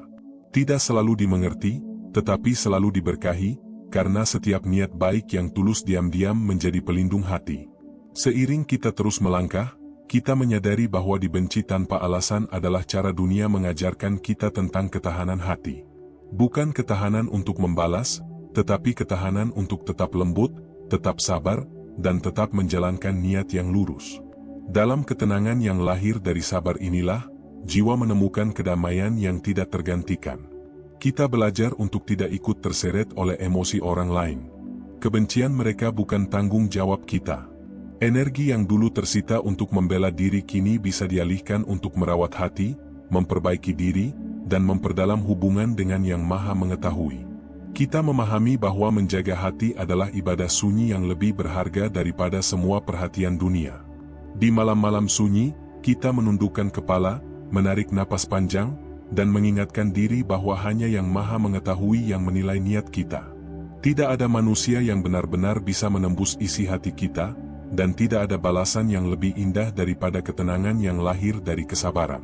Tidak selalu dimengerti, tetapi selalu diberkahi, karena setiap niat baik yang tulus diam-diam menjadi pelindung hati. Seiring kita terus melangkah, kita menyadari bahwa dibenci tanpa alasan adalah cara dunia mengajarkan kita tentang ketahanan hati. Bukan ketahanan untuk membalas, tetapi ketahanan untuk tetap lembut, tetap sabar, dan tetap menjalankan niat yang lurus. Dalam ketenangan yang lahir dari sabar inilah, jiwa menemukan kedamaian yang tidak tergantikan. Kita belajar untuk tidak ikut terseret oleh emosi orang lain. Kebencian mereka bukan tanggung jawab kita. Energi yang dulu tersita untuk membela diri kini bisa dialihkan untuk merawat hati, memperbaiki diri, dan memperdalam hubungan dengan Yang Maha Mengetahui. Kita memahami bahwa menjaga hati adalah ibadah sunyi yang lebih berharga daripada semua perhatian dunia. Di malam-malam sunyi, kita menundukkan kepala, menarik napas panjang, dan mengingatkan diri bahwa hanya Yang Maha Mengetahui yang menilai niat kita. Tidak ada manusia yang benar-benar bisa menembus isi hati kita, dan tidak ada balasan yang lebih indah daripada ketenangan yang lahir dari kesabaran.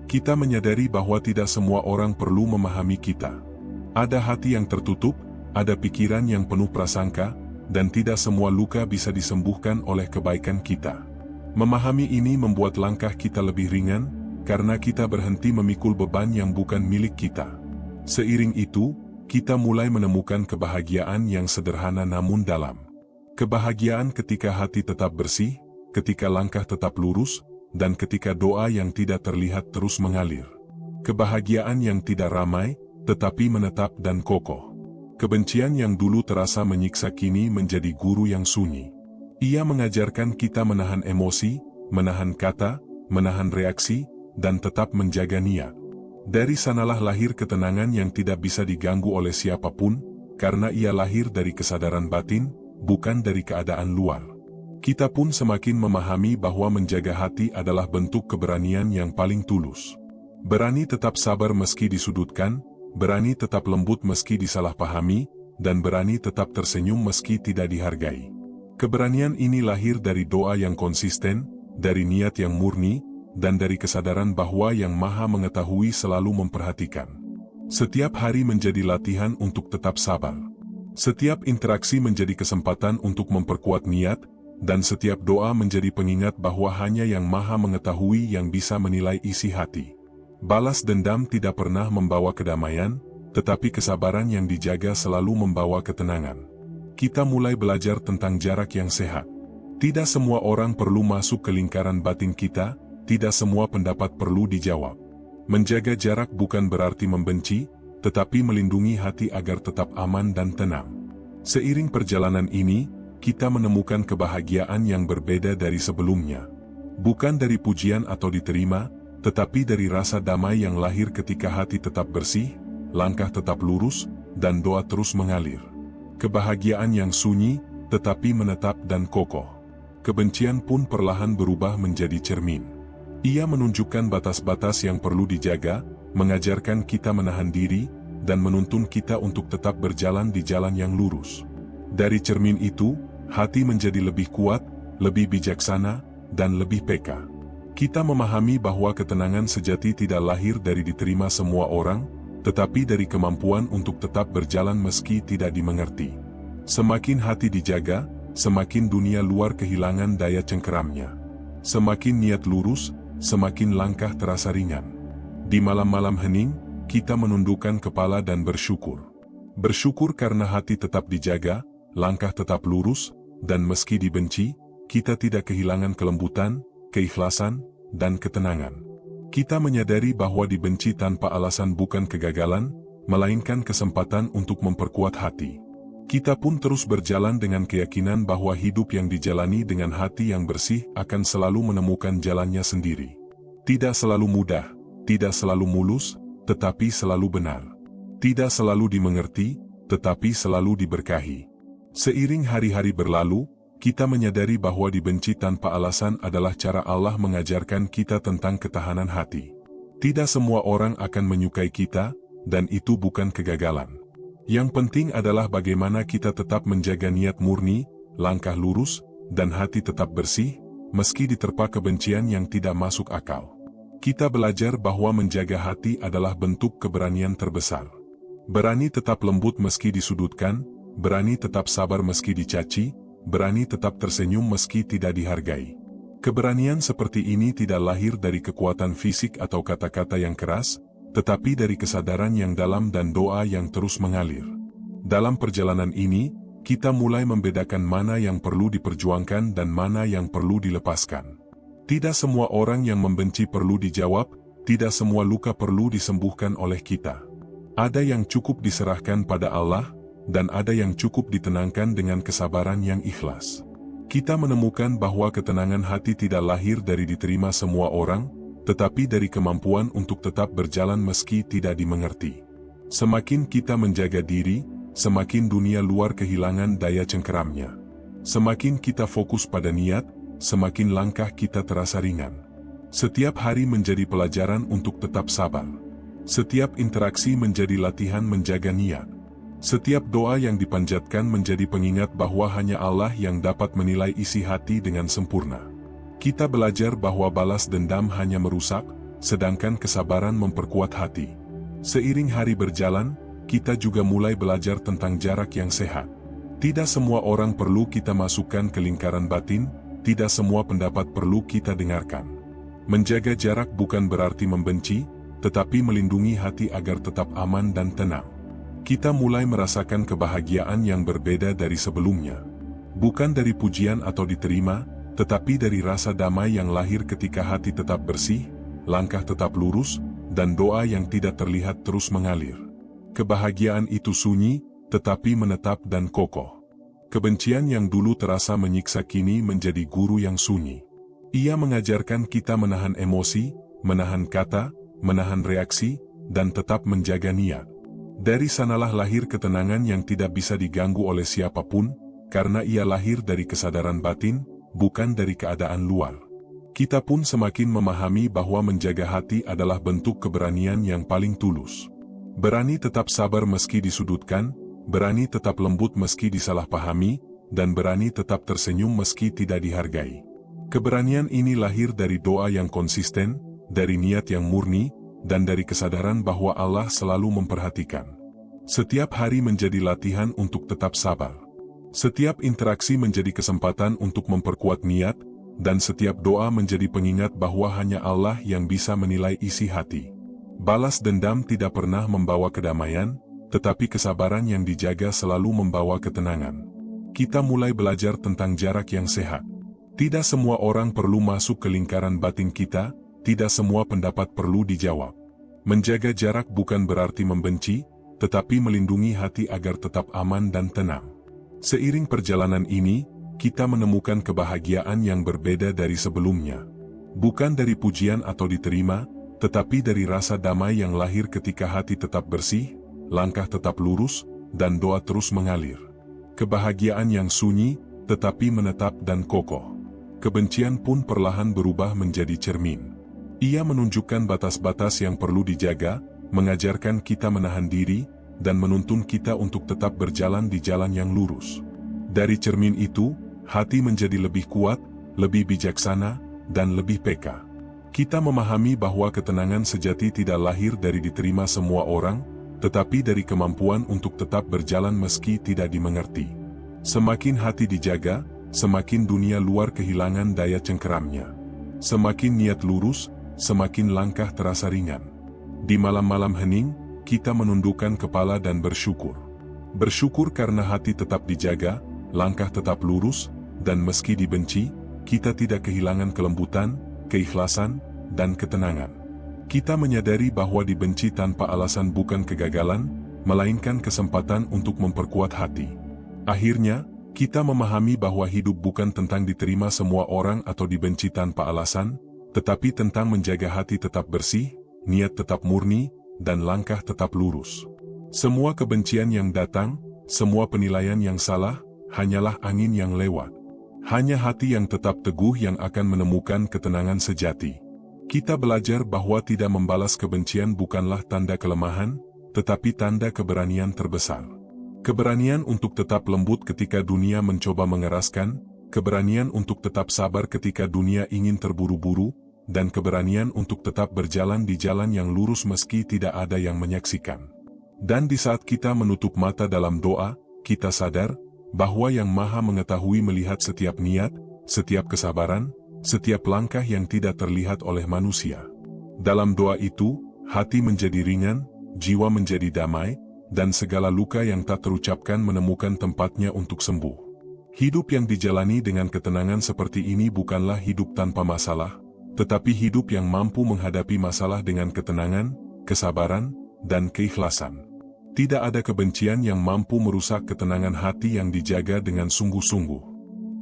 Kita menyadari bahwa tidak semua orang perlu memahami kita. Ada hati yang tertutup, ada pikiran yang penuh prasangka, dan tidak semua luka bisa disembuhkan oleh kebaikan kita. Memahami ini membuat langkah kita lebih ringan, karena kita berhenti memikul beban yang bukan milik kita. Seiring itu, kita mulai menemukan kebahagiaan yang sederhana namun dalam. Kebahagiaan ketika hati tetap bersih, ketika langkah tetap lurus, dan ketika doa yang tidak terlihat terus mengalir. Kebahagiaan yang tidak ramai, tetapi menetap dan kokoh. Kebencian yang dulu terasa menyiksa kini menjadi guru yang sunyi. Ia mengajarkan kita menahan emosi, menahan kata, menahan reaksi, dan tetap menjaga niat. Dari sanalah lahir ketenangan yang tidak bisa diganggu oleh siapapun, karena ia lahir dari kesadaran batin, bukan dari keadaan luar. Kita pun semakin memahami bahwa menjaga hati adalah bentuk keberanian yang paling tulus. Berani tetap sabar meski disudutkan, berani tetap lembut meski disalahpahami, dan berani tetap tersenyum meski tidak dihargai. Keberanian ini lahir dari doa yang konsisten, dari niat yang murni, dan dari kesadaran bahwa Yang Maha Mengetahui selalu memperhatikan. Setiap hari menjadi latihan untuk tetap sabar. Setiap interaksi menjadi kesempatan untuk memperkuat niat, dan setiap doa menjadi pengingat bahwa hanya Yang Maha Mengetahui yang bisa menilai isi hati. Balas dendam tidak pernah membawa kedamaian, tetapi kesabaran yang dijaga selalu membawa ketenangan. Kita mulai belajar tentang jarak yang sehat. Tidak semua orang perlu masuk ke lingkaran batin kita, tidak semua pendapat perlu dijawab. Menjaga jarak bukan berarti membenci, tetapi melindungi hati agar tetap aman dan tenang. Seiring perjalanan ini, kita menemukan kebahagiaan yang berbeda dari sebelumnya. Bukan dari pujian atau diterima, tetapi dari rasa damai yang lahir ketika hati tetap bersih, langkah tetap lurus, dan doa terus mengalir. Kebahagiaan yang sunyi, tetapi menetap dan kokoh. Kebencian pun perlahan berubah menjadi cermin. Ia menunjukkan batas-batas yang perlu dijaga, mengajarkan kita menahan diri, dan menuntun kita untuk tetap berjalan di jalan yang lurus. Dari cermin itu, hati menjadi lebih kuat, lebih bijaksana, dan lebih peka. Kita memahami bahwa ketenangan sejati tidak lahir dari diterima semua orang, tetapi dari kemampuan untuk tetap berjalan meski tidak dimengerti. Semakin hati dijaga, semakin dunia luar kehilangan daya cengkeramnya. Semakin niat lurus, semakin langkah terasa ringan. Di malam-malam hening, kita menundukkan kepala dan bersyukur. Bersyukur karena hati tetap dijaga, langkah tetap lurus, dan meski dibenci, kita tidak kehilangan kelembutan, keikhlasan, dan ketenangan. Kita menyadari bahwa dibenci tanpa alasan bukan kegagalan, melainkan kesempatan untuk memperkuat hati. Kita pun terus berjalan dengan keyakinan bahwa hidup yang dijalani dengan hati yang bersih akan selalu menemukan jalannya sendiri. Tidak selalu mudah, tidak selalu mulus, tetapi selalu benar. Tidak selalu dimengerti, tetapi selalu diberkahi. Seiring hari-hari berlalu, kita menyadari bahwa dibenci tanpa alasan adalah cara Allah mengajarkan kita tentang ketahanan hati. Tidak semua orang akan menyukai kita, dan itu bukan kegagalan. Yang penting adalah bagaimana kita tetap menjaga niat murni, langkah lurus, dan hati tetap bersih, meski diterpa kebencian yang tidak masuk akal. Kita belajar bahwa menjaga hati adalah bentuk keberanian terbesar. Berani tetap lembut meski disudutkan, berani tetap sabar meski dicaci, berani tetap tersenyum meski tidak dihargai. Keberanian seperti ini tidak lahir dari kekuatan fisik atau kata-kata yang keras, tetapi dari kesadaran yang dalam dan doa yang terus mengalir. Dalam perjalanan ini, kita mulai membedakan mana yang perlu diperjuangkan dan mana yang perlu dilepaskan. Tidak semua orang yang membenci perlu dijawab, tidak semua luka perlu disembuhkan oleh kita. Ada yang cukup diserahkan pada Allah, dan ada yang cukup ditenangkan dengan kesabaran yang ikhlas. Kita menemukan bahwa ketenangan hati tidak lahir dari diterima semua orang, tetapi dari kemampuan untuk tetap berjalan meski tidak dimengerti. Semakin kita menjaga diri, semakin dunia luar kehilangan daya cengkeramnya. Semakin kita fokus pada niat, semakin langkah kita terasa ringan. Setiap hari menjadi pelajaran untuk tetap sabar. Setiap interaksi menjadi latihan menjaga niat. Setiap doa yang dipanjatkan menjadi pengingat bahwa hanya Allah yang dapat menilai isi hati dengan sempurna. Kita belajar bahwa balas dendam hanya merusak, sedangkan kesabaran memperkuat hati. Seiring hari berjalan, kita juga mulai belajar tentang jarak yang sehat. Tidak semua orang perlu kita masukkan ke lingkaran batin, tidak semua pendapat perlu kita dengarkan. Menjaga jarak bukan berarti membenci, tetapi melindungi hati agar tetap aman dan tenang. Kita mulai merasakan kebahagiaan yang berbeda dari sebelumnya. Bukan dari pujian atau diterima, tetapi dari rasa damai yang lahir ketika hati tetap bersih, langkah tetap lurus, dan doa yang tidak terlihat terus mengalir. Kebahagiaan itu sunyi, tetapi menetap dan kokoh. Kebencian yang dulu terasa menyiksa kini menjadi guru yang sunyi. Ia mengajarkan kita menahan emosi, menahan kata, menahan reaksi, dan tetap menjaga niat. Dari sanalah lahir ketenangan yang tidak bisa diganggu oleh siapapun, karena ia lahir dari kesadaran batin, bukan dari keadaan luar. Kita pun semakin memahami bahwa menjaga hati adalah bentuk keberanian yang paling tulus. Berani tetap sabar meski disudutkan, berani tetap lembut meski disalahpahami, dan berani tetap tersenyum meski tidak dihargai. Keberanian ini lahir dari doa yang konsisten, dari niat yang murni, dan dari kesadaran bahwa Allah selalu memperhatikan. Setiap hari menjadi latihan untuk tetap sabar. Setiap interaksi menjadi kesempatan untuk memperkuat niat, dan setiap doa menjadi pengingat bahwa hanya Allah yang bisa menilai isi hati. Balas dendam tidak pernah membawa kedamaian, tetapi kesabaran yang dijaga selalu membawa ketenangan. Kita mulai belajar tentang jarak yang sehat. Tidak semua orang perlu masuk ke lingkaran batin kita, tidak semua pendapat perlu dijawab. Menjaga jarak bukan berarti membenci, tetapi melindungi hati agar tetap aman dan tenang. Seiring perjalanan ini, kita menemukan kebahagiaan yang berbeda dari sebelumnya. Bukan dari pujian atau diterima, tetapi dari rasa damai yang lahir ketika hati tetap bersih, langkah tetap lurus, dan doa terus mengalir. Kebahagiaan yang sunyi, tetapi menetap dan kokoh. Kebencian pun perlahan berubah menjadi cermin. Ia menunjukkan batas-batas yang perlu dijaga, mengajarkan kita menahan diri, dan menuntun kita untuk tetap berjalan di jalan yang lurus. Dari cermin itu, hati menjadi lebih kuat, lebih bijaksana, dan lebih peka. Kita memahami bahwa ketenangan sejati tidak lahir dari diterima semua orang, tetapi dari kemampuan untuk tetap berjalan meski tidak dimengerti. Semakin hati dijaga, semakin dunia luar kehilangan daya cengkeramnya. Semakin niat lurus, semakin langkah terasa ringan. Di malam-malam hening, kita menundukkan kepala dan bersyukur. Bersyukur karena hati tetap dijaga, langkah tetap lurus, dan meski dibenci, kita tidak kehilangan kelembutan, keikhlasan, dan ketenangan. Kita menyadari bahwa dibenci tanpa alasan bukan kegagalan, melainkan kesempatan untuk memperkuat hati. Akhirnya, kita memahami bahwa hidup bukan tentang diterima semua orang atau dibenci tanpa alasan, tetapi tentang menjaga hati tetap bersih, niat tetap murni, dan langkah tetap lurus. Semua kebencian yang datang, semua penilaian yang salah, hanyalah angin yang lewat. Hanya hati yang tetap teguh yang akan menemukan ketenangan sejati. Kita belajar bahwa tidak membalas kebencian bukanlah tanda kelemahan, tetapi tanda keberanian terbesar. Keberanian untuk tetap lembut ketika dunia mencoba mengeraskan, keberanian untuk tetap sabar ketika dunia ingin terburu-buru, dan keberanian untuk tetap berjalan di jalan yang lurus meski tidak ada yang menyaksikan. Dan di saat kita menutup mata dalam doa, kita sadar bahwa Yang Maha Mengetahui melihat setiap niat, setiap kesabaran, setiap langkah yang tidak terlihat oleh manusia. Dalam doa itu, hati menjadi ringan, jiwa menjadi damai, dan segala luka yang tak terucapkan menemukan tempatnya untuk sembuh. Hidup yang dijalani dengan ketenangan seperti ini bukanlah hidup tanpa masalah, tetapi hidup yang mampu menghadapi masalah dengan ketenangan, kesabaran, dan keikhlasan. Tidak ada kebencian yang mampu merusak ketenangan hati yang dijaga dengan sungguh-sungguh.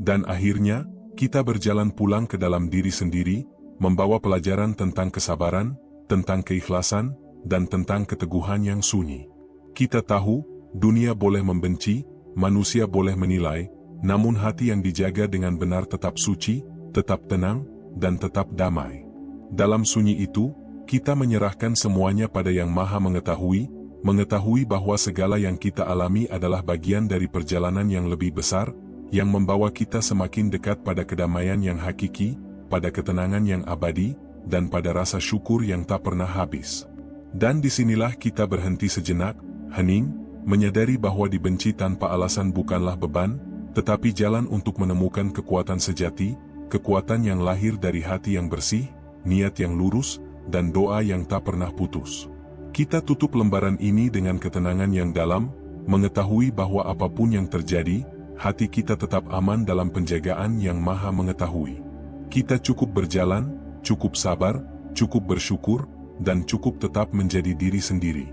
Dan akhirnya, kita berjalan pulang ke dalam diri sendiri, membawa pelajaran tentang kesabaran, tentang keikhlasan, dan tentang keteguhan yang sunyi. Kita tahu, dunia boleh membenci, manusia boleh menilai, namun hati yang dijaga dengan benar tetap suci, tetap tenang, dan tetap damai. Dalam sunyi itu, kita menyerahkan semuanya pada Yang Maha mengetahui bahwa segala yang kita alami adalah bagian dari perjalanan yang lebih besar, yang membawa kita semakin dekat pada kedamaian yang hakiki, pada ketenangan yang abadi, dan pada rasa syukur yang tak pernah habis. Dan disinilah kita berhenti sejenak, hening, menyadari bahwa dibenci tanpa alasan bukanlah beban, tetapi jalan untuk menemukan kekuatan sejati, kekuatan yang lahir dari hati yang bersih, niat yang lurus, dan doa yang tak pernah putus. Kita tutup lembaran ini dengan ketenangan yang dalam, mengetahui bahwa apapun yang terjadi, hati kita tetap aman dalam penjagaan Yang Maha Mengetahui. Kita cukup berjalan, cukup sabar, cukup bersyukur, dan cukup tetap menjadi diri sendiri.